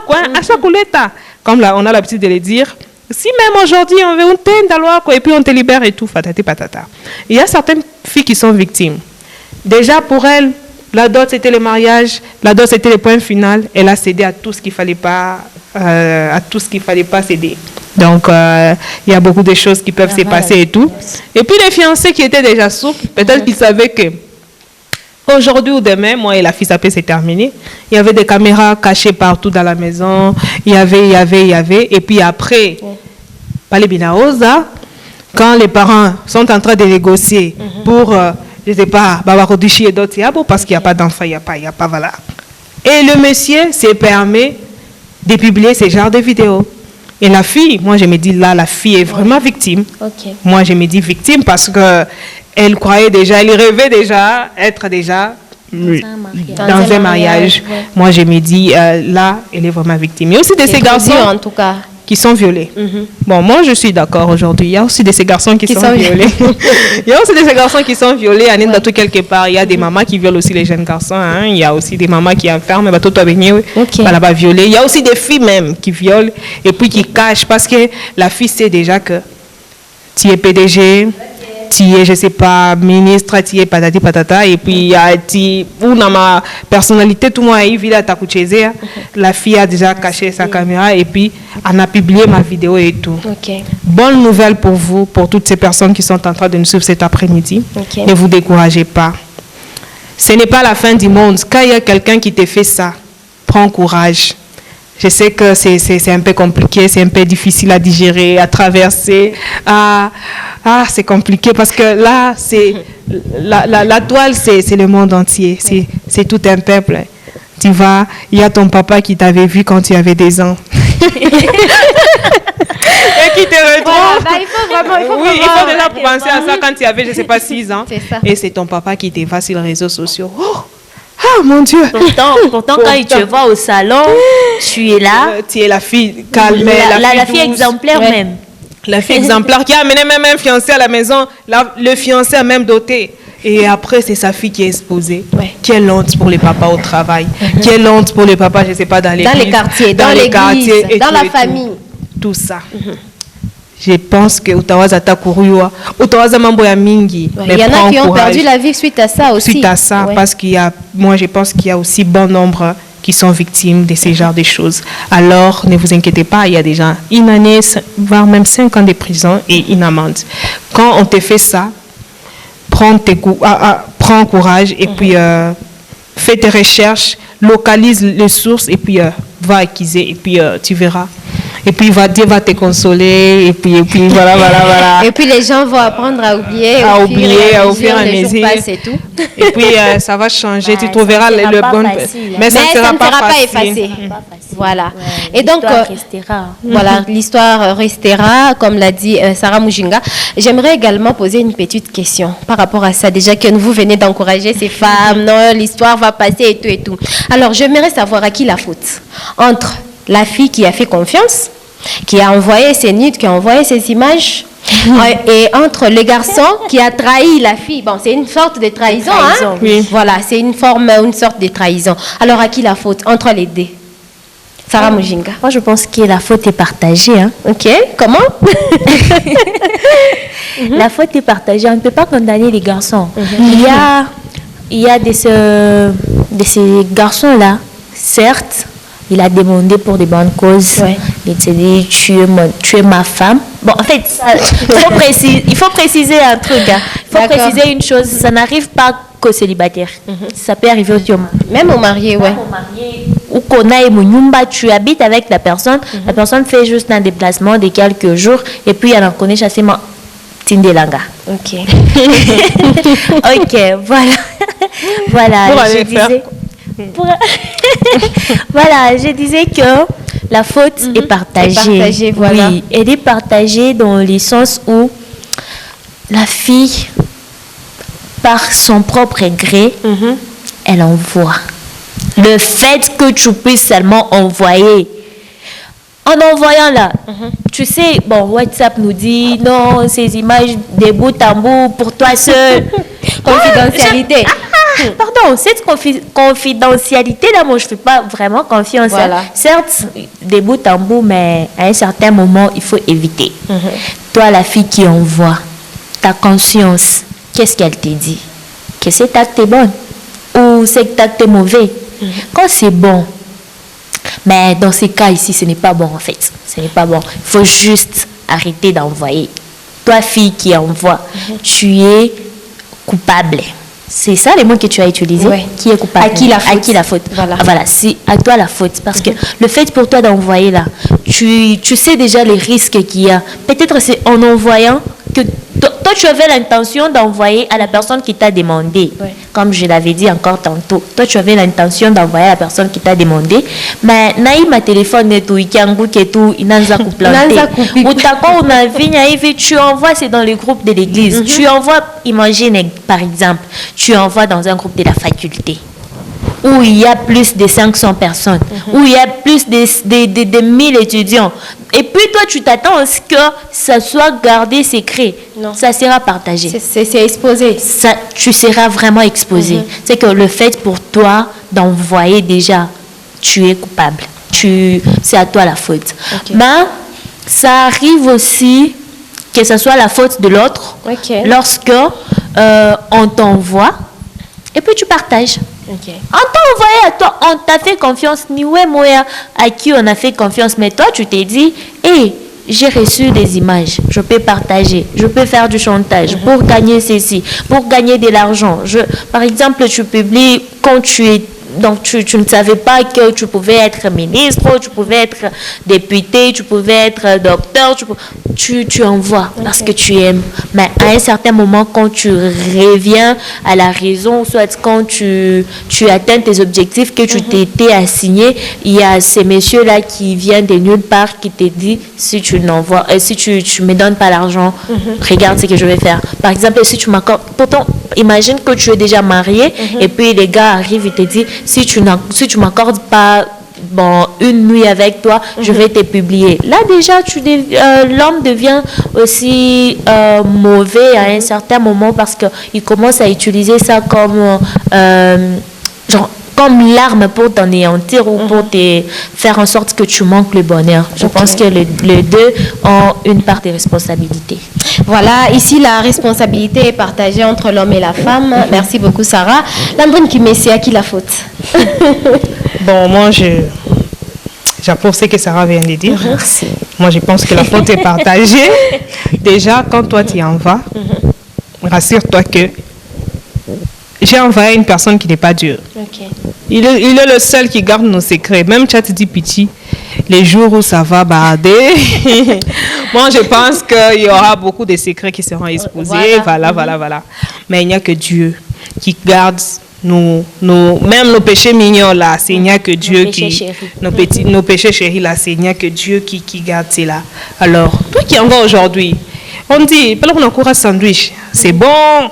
quoi, à chaque couletta. Comme là, on a l'habitude de le dire. Si même aujourd'hui, on veut un thème d'alois, et puis on te libère et tout, fatati patata. Il y a certaines filles qui sont victimes. Déjà, pour elles, la dot, c'était le mariage, la dot, c'était le point final. Elle a cédé à tout ce qu'il fallait pas, céder. Donc, il y a beaucoup de choses qui peuvent se passer et tout. Et puis, les fiancés qui étaient déjà souples, peut-être qu'ils savaient que aujourd'hui ou demain, moi et la fille, ça peut se terminer. Il y avait des caméras cachées partout dans la maison. Il y avait. Et puis après, pas les binaosa, quand les parents sont en train de négocier pour, je ne sais pas, Babaroduchi et d'autres, parce qu'il n'y a pas d'enfant, il n'y a pas, voilà. Et le monsieur se permet de publier ce genre de vidéos. Et la fille, moi je me dis là, la fille est vraiment victime. Moi je me dis victime parce que elle croyait déjà, elle rêvait déjà être déjà dans un mariage. Moi je me dis là, elle est vraiment victime. Il y a aussi de ces garçons en tout cas qui sont violés. Bon, moi je suis d'accord aujourd'hui. Il y a aussi de ces garçons qui sont violés. Il y a aussi de ces garçons qui sont violés. À n'importe quelque part, il y a des mamans qui violent aussi les jeunes garçons. Hein. Il y a aussi des mamans qui enferment, là-bas violer. Il y a aussi des filles même qui violent et puis qui cachent parce que la fille sait déjà que tu es PDG. Tu es, je ne sais pas, ministre, tu es patati patata, et puis dans ma personnalité, tout le monde a vu la fille a déjà caché sa caméra, et puis on a publié ma vidéo et tout. Bonne nouvelle pour vous, pour toutes ces personnes qui sont en train de nous suivre cet après-midi. Ne vous découragez pas. Ce n'est pas la fin du monde. Quand il y a quelqu'un qui te fait ça, prends courage. Je sais que c'est un peu compliqué, c'est un peu difficile à digérer, à traverser. C'est compliqué parce que là, la toile, c'est le monde entier. C'est tout un peuple. Tu vois, il y a ton papa qui t'avait vu quand tu avais des ans. Et qui te retrouve. Il faut déjà penser à ça quand tu avais, je ne sais pas, 6 ans. Et c'est ton papa qui te va sur les réseaux sociaux. Ah, mon Dieu! Pourtant quand il te voit au salon, tu es là. Tu es la fille calmée, la fille exemplaire même. La fille exemplaire qui a amené même un fiancé à la maison. Le fiancé a même doté. Et après, c'est sa fille qui est exposée. Quelle honte pour les papas au travail. Quelle honte pour les papas, je ne sais pas, dans les quartiers, dans les quartiers, dans la famille. Tout ça. Je pense que Utawazata Kuruywa, Utawaza Mamboya Mingi. Il y en a qui ont perdu la vie suite à ça aussi. Suite à ça, parce qu'il y a, moi je pense qu'il y a aussi bon nombre qui sont victimes de ces genres de choses. Alors, ne vous inquiétez pas, il y a des gens, une année, voire même 5 ans de prison et une amende. Quand on te fait ça, prends courage et puis fais tes recherches, localise les sources et puis va acquiser et puis tu verras. Et puis Dieu va te consoler et puis voilà. Et puis les gens vont apprendre à oublier. Au fur et à mesure. Et tout. Et puis ça va changer, tu trouveras le bon. Mais ça ne sera pas effacé. Voilà. Et donc voilà, l'histoire restera, comme l'a dit Sarah Mujinga. J'aimerais également poser une petite question par rapport à ça. Déjà que vous venez d'encourager ces femmes, non, l'histoire va passer et tout. Alors j'aimerais savoir à qui la faute entre la fille qui a fait confiance, qui a envoyé ses nudes, qui a envoyé ses images, et entre le garçon qui a trahi la fille. Bon, c'est une sorte de trahison, hein? Oui. Voilà, c'est une sorte de trahison. Alors, à qui la faute entre les deux? Sarah Mujinga. Moi, je pense que la faute est partagée. Hein? Ok, comment? La faute est partagée. On ne peut pas condamner les garçons. Il y a de ces garçons-là, certes, il a demandé pour des bonnes causes. Il s'est dit, tu es ma femme. Bon, en fait, il faut préciser un truc. Hein. Il faut préciser une chose. Ça n'arrive pas qu'aux célibataires. Ça peut arriver aussi même aux mariés, Même aux mariés. Ou qu'on aille Mouniumba, tu habites avec la personne. La personne fait juste un déplacement de quelques jours. Et puis, elle en connaît chassément Tindelanga. Ok. Ok, voilà. Voilà, je disais... Voilà, je disais que la faute est partagée. Voilà. Oui, elle est partagée dans le sens où la fille par son propre gré, elle envoie. Le fait que tu puisses seulement envoyer, en envoyant là, tu sais, bon, WhatsApp nous dit non, ces images de bout en bout pour toi seul. Confidentialité. Pardon, cette confidentialité-là, moi, je ne fais pas vraiment confiance. Voilà. Certes, de bout en bout, mais à un certain moment, il faut éviter. Toi, la fille qui envoie, ta conscience, qu'est-ce qu'elle te dit? Que cet acte est bon ou cet acte est mauvais? Quand c'est bon, mais dans ces cas ici, ce n'est pas bon en fait. Ce n'est pas bon. Il faut juste arrêter d'envoyer. Toi, fille qui envoie, tu es coupable. C'est ça les mots que tu as utilisés. Ouais. Qui est coupable? À qui la faute? À qui la faute? Voilà. Voilà, c'est à toi la faute. Parce que le fait pour toi d'envoyer là, tu sais déjà les risques qu'il y a. Peut-être c'est en envoyant que toi tu avais l'intention d'envoyer à la personne qui t'a demandé. Ouais. Comme je l'avais dit encore tantôt. Toi tu avais l'intention d'envoyer à la personne qui t'a demandé. Mais naïma téléphone et tout, ikiangu et tout, inanza kuplanté. Ou t'as quoi on a vu, tu envoies, c'est dans les groupes de l'église. Tu envoies, imagine par exemple, tu envoies dans un groupe de la faculté où il y a plus de 500 personnes, où il y a plus de 1000 étudiants. Et puis toi, tu t'attends à ce que ça soit gardé secret. Non. Ça sera partagé. C'est exposé. Ça, tu seras vraiment exposé. C'est que le fait pour toi d'envoyer déjà, tu es coupable. C'est à toi la faute. Okay. Mais ça arrive aussi que ce soit la faute de l'autre lorsque on t'envoie et puis tu partages. Okay. On t'a envoyé à toi, on t'a fait confiance, ni ouais, moi, à qui on a fait confiance, mais toi, tu t'es dit, hé, j'ai reçu des images, je peux partager, je peux faire du chantage pour gagner ceci, pour gagner de l'argent. Par exemple, tu publies quand tu es. Donc, tu ne savais pas que tu pouvais être ministre, tu pouvais être député, tu pouvais être docteur, tu envoies parce que tu aimes. Mais à un certain moment, quand tu reviens à la raison, soit quand tu atteins tes objectifs que tu t'étais assigné, il y a ces messieurs-là qui viennent de nulle part qui te disent, si tu n'envoies, si tu me donnes pas l'argent, regarde ce que je vais faire. Par exemple, si tu m'accordes, pourtant, imagine que tu es déjà marié et puis les gars arrivent et te disent, si tu m'accordes pas une nuit avec toi, je vais te publier. Là déjà, l'homme devient aussi mauvais à un certain moment parce qu'il commence à utiliser ça comme comme l'arme pour t'anéantir ou pour te faire en sorte que tu manques le bonheur. Je pense que les deux ont une part de responsabilité. Voilà, ici la responsabilité est partagée entre l'homme et la femme. Merci beaucoup Sarah. Landrine Kimessi, à qui la faute? Bon, moi j'approuve ce que Sarah vient de dire. Merci. Moi je pense que la faute est partagée. Déjà, quand toi tu en vas, rassure-toi que j'ai envoyé une personne qui n'est pas Dieu. Okay. Il est le seul qui garde nos secrets. Même ChatGPT, les jours où ça va barder, moi je pense qu'il y aura beaucoup de secrets qui seront exposés. Voilà. Mais il n'y a que Dieu qui garde même nos péchés mignons là. Il n'y a que Dieu nos péchés chéris là. Il n'y a que Dieu qui garde cela. Alors, toi qui en vas aujourd'hui, on dit, on a couru à sandwich, c'est bon.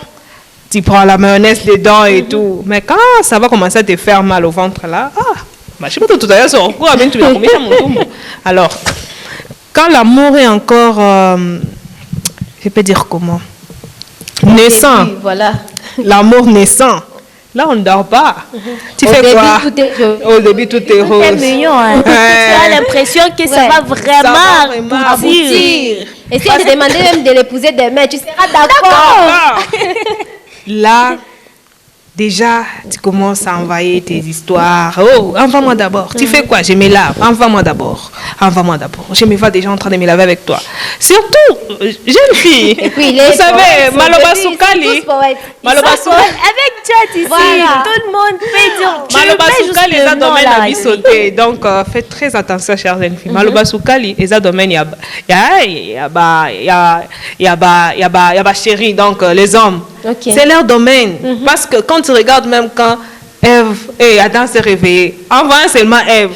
Tu prends la mayonnaise dedans et tout. Mais quand ça va commencer à te faire mal au ventre là, je sais pas tout à l'heure, alors, quand l'amour est encore, je peux dire comment, naissant, voilà. L'amour naissant, là on ne dort pas. Tu fais quoi? Au début tout est rose. C'est mignon, hein? Tu as l'impression que ça va vraiment aboutir. Et si on te demandait même de l'épouser demain, tu seras d'accord. Là, déjà, tu commences à envoyer tes histoires. Oh, envoie-moi d'abord. Tu fais quoi? Je me lave. Envoie-moi d'abord. Je me vois déjà en train de me laver avec toi. Surtout, jeune fille. Et puis, vous savez, Maloba Soukali. Avec chat ici, tout le monde peut dire. Maloba Soukali, les domaines à vie sauter. Donc, faites très attention, chères jeunes filles. Maloba Soukali, les domaines, il y a chéri, donc les hommes. Okay. C'est leur domaine. Parce que quand tu regardes, même quand Ève et Adam s'est réveillé, envoie seulement Ève.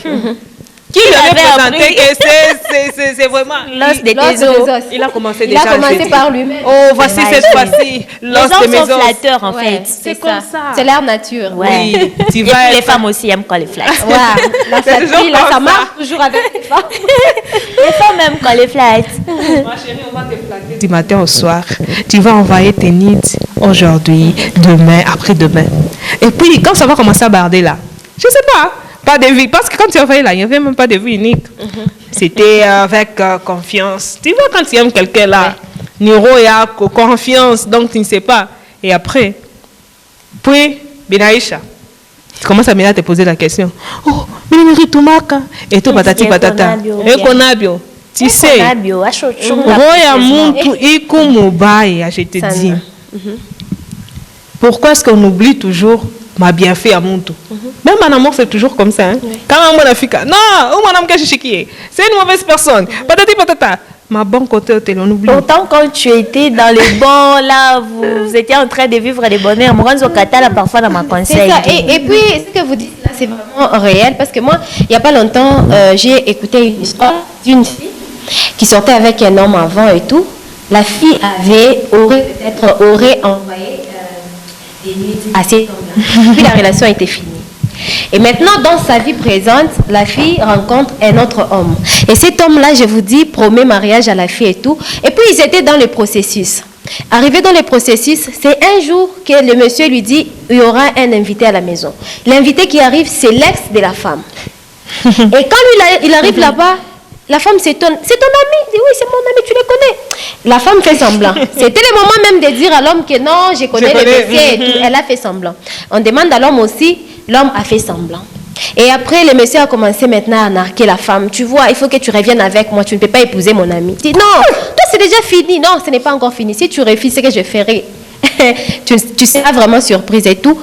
Qui lui avait avait présenté que c'est vraiment l'os de L'os tes de os. tes os. Il a commencé Il déjà a à commencé jeter. par lui-même. Oh, voici cette fois-ci, Les l'os de hommes mes sont os. flatteurs, en Ouais, fait. C'est comme ça. C'est leur nature. Oui, tu Et vas puis les être- femmes aussi aiment quand les flattent. Ouais, la C'est toujours flatterie, là, comme ça ça. marche toujours avec les femmes. Les femmes aiment quand les flattent. Ma chérie, on va te flatter du matin au soir. Tu vas envoyer tes needs aujourd'hui, demain, après-demain. Et puis, quand ça va commencer à barder là, je sais pas de vie. Parce que quand tu as envoyé là, il n'y avait même pas de vie unique. C'était avec confiance. Tu vois, quand tu aimes quelqu'un là, Niro, il y a confiance, donc tu ne sais pas. Et après, puis, Benaïcha, tu commences à me te poser la question. Oh, Beniri Tumaka. Et tout, patati patata. Et Konabio. Tu sais. Roya muntu ikumubaya, je te Ça dis. ne- Pourquoi est-ce qu'on oublie toujours ma bienfait à muntu? Même en amour, c'est toujours comme ça. Hein? Quand on a fika, non, c'est une mauvaise personne. Patati patata. Ma bonne côté, on oublie. Pourtant, quand tu étais dans le bon, là, vous étiez en train de vivre les bonheurs. Moi, je suis parfois dans ma C'est conseil. ça. Et puis, ce que vous dites là, c'est vraiment réel. Parce que moi, il n'y a pas longtemps, j'ai écouté une histoire d'une fille qui sortait avec un homme avant et tout. La fille aurait envoyé des nudes à cet homme-là. Puis la relation était finie. Et maintenant, dans sa vie présente, la fille rencontre un autre homme. Et cet homme-là, je vous dis, promet mariage à la fille et tout. Et puis, ils étaient dans le processus. Arrivé dans le processus, c'est un jour que le monsieur lui dit, il y aura un invité à la maison. L'invité qui arrive, c'est l'ex de la femme. Et quand lui, il arrive là-bas, la femme s'étonne. C'est ton ami? Il dit, oui, c'est mon ami, tu le connais. La femme fait semblant. C'était le moment même de dire à l'homme que non, je connais le monsieur et tout. Elle a fait semblant. On demande à l'homme aussi, l'homme a fait semblant. Et après, le monsieur a commencé maintenant à narguer la femme. Tu vois, il faut que tu reviennes avec moi, tu ne peux pas épouser mon ami. Il dit, non, toi c'est déjà fini. Non, ce n'est pas encore fini. Si tu refuses, c'est que je ferai. tu seras vraiment surprise et tout.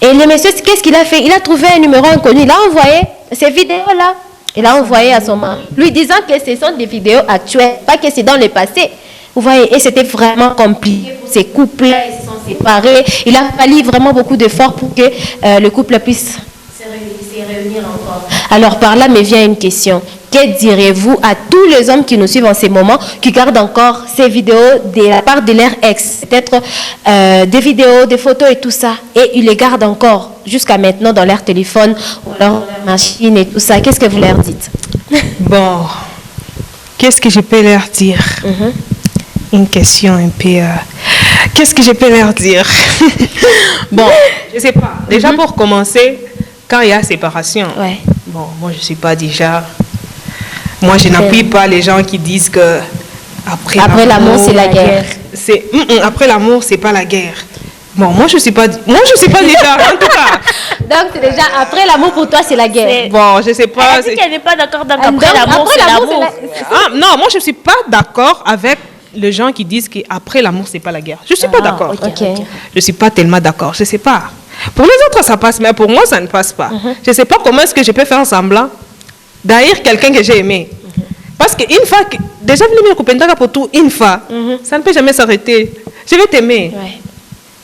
Et le monsieur, qu'est-ce qu'il a fait? Il a trouvé un numéro inconnu. Il a envoyé ces vidéos-là. Il a envoyé à son mari, lui disant que ce sont des vidéos actuelles, pas que c'est dans le passé. Vous voyez, et c'était vraiment compliqué pour ces couples-là, ils se sont séparés. Il a fallu vraiment beaucoup d'efforts pour que le couple puisse se réunir encore. Alors par là me vient une question. Que direz-vous à tous les hommes qui nous suivent en ces moments, qui gardent encore ces vidéos de la part de leur ex, peut-être des vidéos, des photos et tout ça, et ils les gardent encore jusqu'à maintenant dans leur téléphone ou dans leur machine et tout ça. Qu'est-ce que vous leur dites? Bon, qu'est-ce que je peux leur dire? Une question un peu... qu'est-ce que je peux leur dire? Bon, je ne sais pas. Déjà pour commencer, quand il y a séparation, Ouais. bon, moi je ne suis pas déjà... Moi je n'appuie pas les gens qui disent que Après l'amour, c'est la guerre. Après l'amour, c'est pas la guerre. Bon, moi je suis pas déjà, en tout cas. Donc c'est déjà après l'amour pour toi, c'est la guerre. Bon, je sais pas. Elle dit qu'elle n'est pas d'accord, donc Donc, après l'amour, après c'est l'amour, l'amour. Ah, non, moi je ne suis pas d'accord avec les gens qui disent qu'après l'amour, c'est pas la guerre. Je ne suis pas d'accord. ok. Je ne suis pas tellement d'accord. Je ne sais pas. Pour les autres, ça passe, mais pour moi, ça ne passe pas. Je ne sais pas comment est-ce que je peux faire semblant d'haïr quelqu'un que j'ai aimé. Parce qu'une fois, déjà, pour tout, une fois, ça ne peut jamais s'arrêter. Je vais t'aimer. Ouais.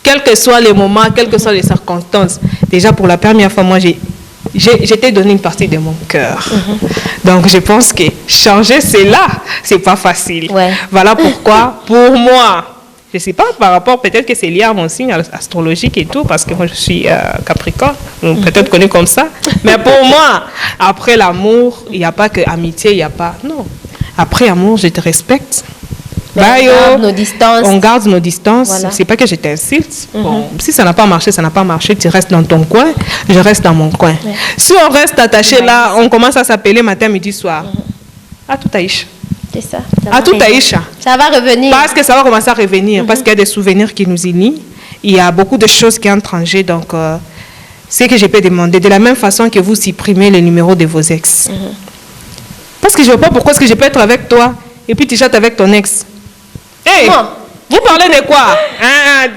Quels que soient les moments, quelles que soient les circonstances. Déjà, pour la première fois, moi, je t'ai donné une partie de mon cœur. Donc, je pense que changer cela, c'est pas facile. Ouais. Voilà pourquoi, pour moi, je ne sais pas par rapport, peut-être que c'est lié à mon signe astrologique et tout, parce que moi, je suis Capricorne, ou peut-être connu comme ça. Mais pour moi, après l'amour, il n'y a pas que amitié, il n'y a pas... Non. Après amour, je te respecte. Mais on garde nos distances. On garde nos distances. Voilà. C'est pas que je t'insulte. Bon, si ça n'a pas marché, ça n'a pas marché. Tu restes dans ton coin, je reste dans mon coin. Si on reste attaché là, on commence à s'appeler matin, midi, soir. À tout Aïcha. C'est ça. À tout Aïcha. Ça va revenir. Parce que ça va commencer à revenir. Parce qu'il y a des souvenirs qui nous unissent. Il y a beaucoup de choses qui entrent en jeu. Donc, c'est que je peux demander. De la même façon que vous supprimez le numéro de vos ex. Parce que je ne vois pas pourquoi est-ce que je peux être avec toi et puis tu chattes avec ton ex. Hey, Non. vous parlez de quoi?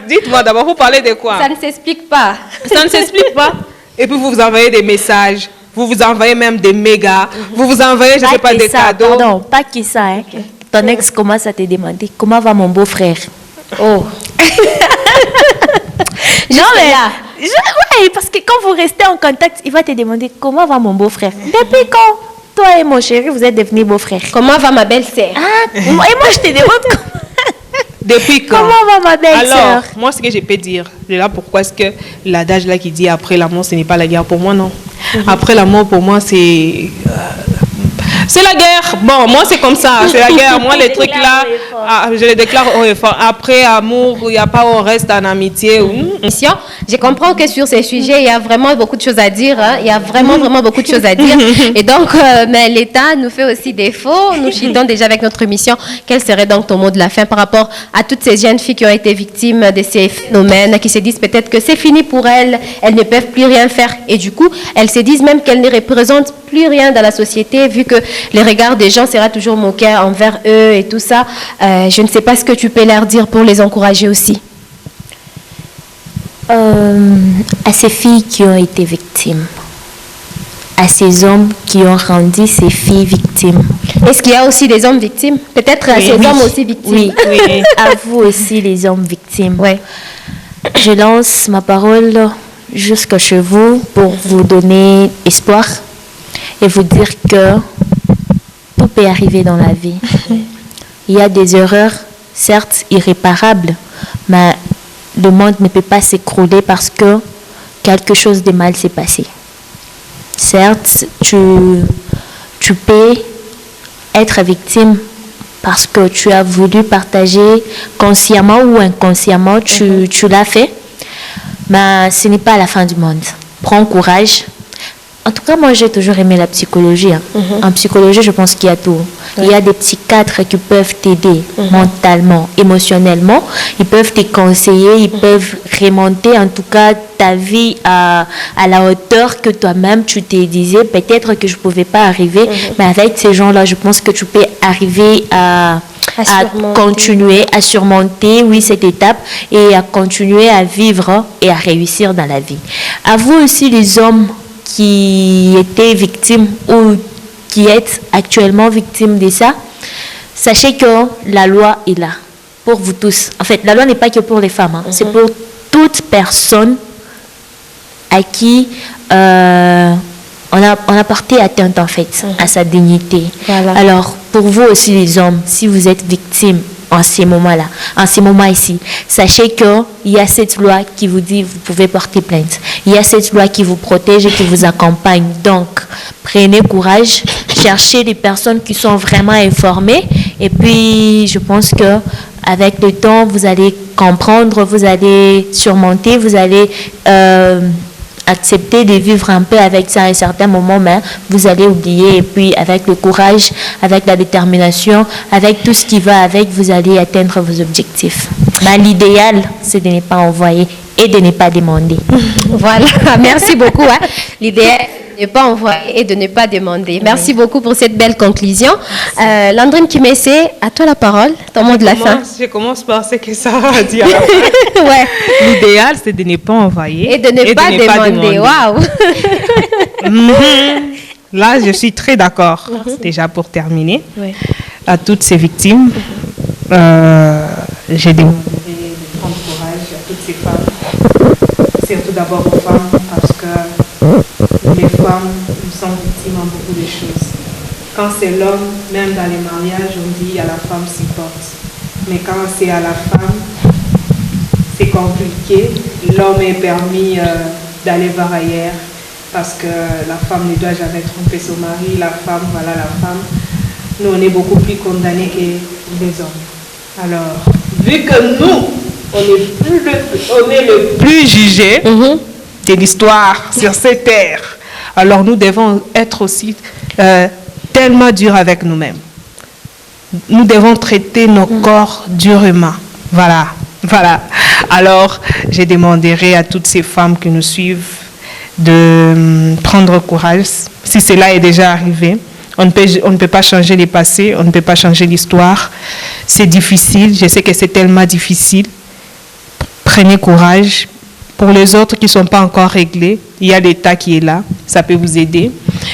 Dites-moi d'abord, vous parlez de quoi? Ça ne s'explique pas. Ça ne s'explique pas. Et puis vous vous envoyez des messages, vous vous envoyez même des mégas, vous vous envoyez, je ne sais pas, que des ça, cadeaux. Pardon, pas que ça. Hein. Ton ex commence à te demander comment va mon beau-frère. Oh. Non, mais. là. Ouais, parce que quand vous restez en contact, il va te demander comment va mon beau-frère. Depuis quand? toi et mon chéri, vous êtes devenus beaux-frères? Comment va ma belle-sœur? Ah, et moi, je te demande Depuis quand? comment va ma belle-sœur? Alors, moi, ce que je peux dire, c'est là pourquoi est-ce que l'adage là qui dit après l'amour, ce n'est pas la guerre, pour moi, non. Après l'amour, pour moi, c'est la guerre. Bon, moi, c'est comme ça, c'est la guerre. Moi, les trucs là, je les déclare haut et fort. Après amour, il n'y a pas on reste en amitié. Je comprends que sur ces sujets, il y a vraiment beaucoup de choses à dire. Hein. Il y a vraiment beaucoup de choses à dire. Et donc, mais l'État nous fait aussi défaut. Nous chitons déjà avec notre émission. Quel serait donc ton mot de la fin par rapport à toutes ces jeunes filles qui ont été victimes de ces phénomènes, qui se disent peut-être que c'est fini pour elles, elles ne peuvent plus rien faire. Et du coup, elles se disent même qu'elles ne représentent plus rien dans la société, vu que les regards des gens sera toujours moqués envers eux et tout ça. Je ne sais pas ce que tu peux leur dire pour les encourager aussi. À ces filles qui ont été victimes, à ces hommes qui ont rendu ces filles victimes. Est-ce qu'il y a aussi des hommes victimes? Peut-être à ces hommes aussi victimes. Oui, à vous aussi les hommes victimes. Ouais. Je lance ma parole jusqu'à chez vous pour vous donner espoir et vous dire que tout peut arriver dans la vie. Il y a des erreurs, certes irréparables, mais le monde ne peut pas s'écrouler parce que quelque chose de mal s'est passé. Certes, tu peux être victime parce que tu as voulu partager consciemment ou inconsciemment, tu l'as fait, mais ce n'est pas la fin du monde. Prends courage. En tout cas, moi, j'ai toujours aimé la psychologie. Hein. En psychologie, je pense qu'il y a tout. Il y a des psychiatres qui peuvent t'aider mentalement, émotionnellement. Ils peuvent te conseiller, ils peuvent remonter, en tout cas, ta vie à la hauteur que toi-même, tu te disais. Peut-être que je ne pouvais pas arriver, mais avec ces gens-là, je pense que tu peux arriver à continuer, à surmonter, oui, cette étape et à continuer à vivre et à réussir dans la vie. À vous aussi, les hommes qui étaient victimes ou qui êtes actuellement victimes de ça, sachez que la loi est là pour vous tous. En fait, la loi n'est pas que pour les femmes, hein. C'est pour toute personne à qui on a porté atteinte en fait à sa dignité. Voilà. Alors, pour vous aussi les hommes, si vous êtes victimes en ces moments-là, en ces moments ici, sachez qu'il y a cette loi qui vous dit vous pouvez porter plainte. Il y a cette loi qui vous protège et qui vous accompagne. Donc, prenez courage, cherchez des personnes qui sont vraiment informées et puis je pense que avec le temps, vous allez comprendre, vous allez surmonter, vous allez accepter de vivre un peu avec ça à un certain moment, mais vous allez oublier. Et puis, avec le courage, avec la détermination, avec tout ce qui va avec, vous allez atteindre vos objectifs. Mais l'idéal, c'est de ne pas envoyer et de ne pas demander. Voilà, merci beaucoup. Hein. L'idéal, de ne pas envoyer et de ne pas demander. Merci beaucoup pour cette belle conclusion. Landrine Kimese, à toi la parole, ton mot de la fin. Je commence par ce que Sarah a dit à la fin. Ouais. L'idéal, c'est de ne pas envoyer et de ne pas demander. Waouh. Là, je suis très d'accord. Déjà pour terminer, à toutes ces victimes, j'ai demandé de prendre courage à toutes ces femmes, surtout d'abord aux femmes, parce que les femmes sont victimes en beaucoup de choses. Quand c'est l'homme, même dans les mariages, on dit à la femme s'y porte. Mais quand c'est à la femme, c'est compliqué. L'homme est permis d'aller voir ailleurs parce que la femme ne doit jamais tromper son mari. La femme, voilà la femme. Nous, on est beaucoup plus condamnés que les hommes. Alors, vu que nous, on est le plus jugé de l'histoire sur cette terre, alors nous devons être aussi tellement durs avec nous-mêmes. Nous devons traiter nos corps durement. Voilà. Alors, je demanderai à toutes ces femmes qui nous suivent de prendre courage. Si cela est déjà arrivé, on ne peut pas changer les passés, on ne peut pas changer l'histoire. C'est difficile, je sais que c'est tellement difficile. Prenez courage. Pour les autres qui ne sont pas encore réglés, il y a l'État qui est là, ça peut vous aider.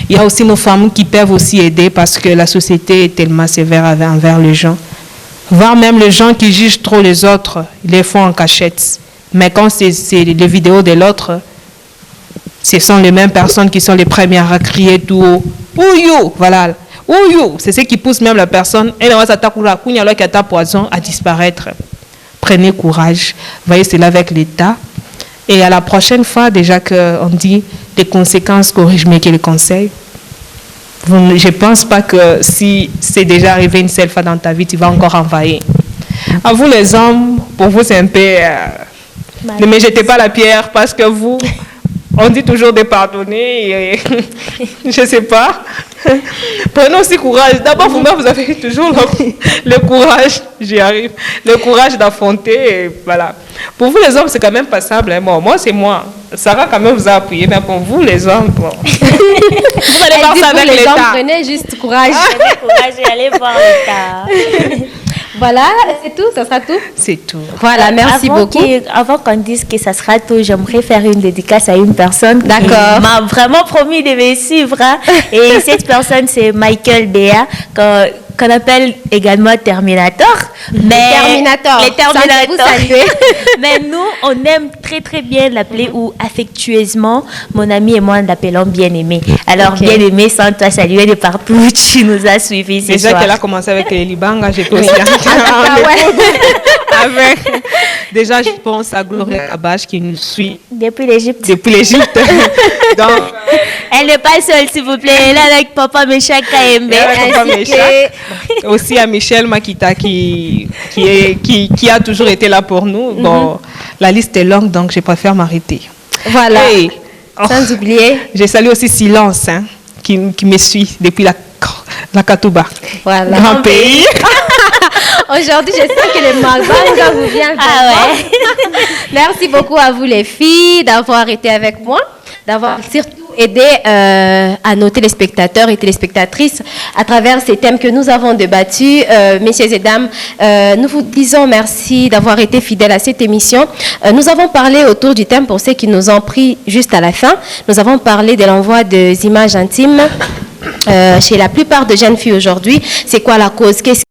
Il y a aussi nos femmes qui peuvent aussi aider parce que la société est tellement sévère envers les gens. Voire même les gens qui jugent trop les autres, ils les font en cachette. Mais quand c'est les vidéos de l'autre, ce sont les mêmes personnes qui sont les premières à crier tout haut Ouyou, voilà. Ouyou, c'est ce qui pousse même la personne, à poison, à disparaître. Prenez courage, voyez cela avec l'État. Et à la prochaine fois, déjà qu'on dit des conséquences, corrige mieux que les conseils. Je ne pense pas que si c'est déjà arrivé une seule fois dans ta vie, tu vas encore envahir. À vous les hommes, pour vous c'est un peu... ne me jetez pas la pierre parce que vous, on dit toujours de pardonner. Et, je ne sais pas. Prenez aussi courage. D'abord, vous-même, vous avez toujours le courage, j'y arrive, le courage d'affronter. Voilà. Pour vous les hommes, c'est quand même passable. Hein. Bon, moi, c'est moi. Sarah, quand même, vous a appuyé. Mais pour vous, les hommes, bon. Vous allez voir ça avec l'État. Prenez juste courage. Prenez courage et allez voir l'État. Voilà, c'est tout, ça sera tout. C'est tout. Voilà, merci beaucoup. Avant qu'on dise que ça sera tout, j'aimerais faire une dédicace à une personne qui D'accord. m'a vraiment promis de me suivre. Hein. Et cette personne, c'est Michael Béa, qu'on appelle également Terminator. Mais Les Terminators. Mais nous, on aime très très bien l'appeler ou affectueusement, mon ami et moi, nous l'appelons bien-aimé. Alors, bien-aimé, sans toi saluer de partout où tu nous as suivis ce soir. Déjà qu'elle a commencé avec les Libanga, j'étais aussi avec. Déjà, je pense à Gloria Kabash qui nous suit depuis l'Égypte. Donc, elle n'est pas seule, s'il vous plaît. Elle est avec Papa Méchac Kaembe. Aussi à Michel Makita qui a toujours été là pour nous. Bon, la liste est longue, donc je préfère m'arrêter. Voilà. Sans oublier. Je salue aussi Silence, hein, qui me suit depuis la Katouba. Voilà. Grand pays. Aujourd'hui, je sais que les Malbanga vous viennent. Ah ouais. Merci beaucoup à vous les filles d'avoir été avec moi, d'avoir surtout aidé à nos téléspectateurs et téléspectatrices à travers ces thèmes que nous avons débattus. Messieurs et dames, nous vous disons merci d'avoir été fidèles à cette émission. Nous avons parlé autour du thème pour ceux qui nous ont pris juste à la fin. Nous avons parlé de l'envoi des images intimes. Chez la plupart des jeunes filles aujourd'hui, c'est quoi la cause? Qu'est-ce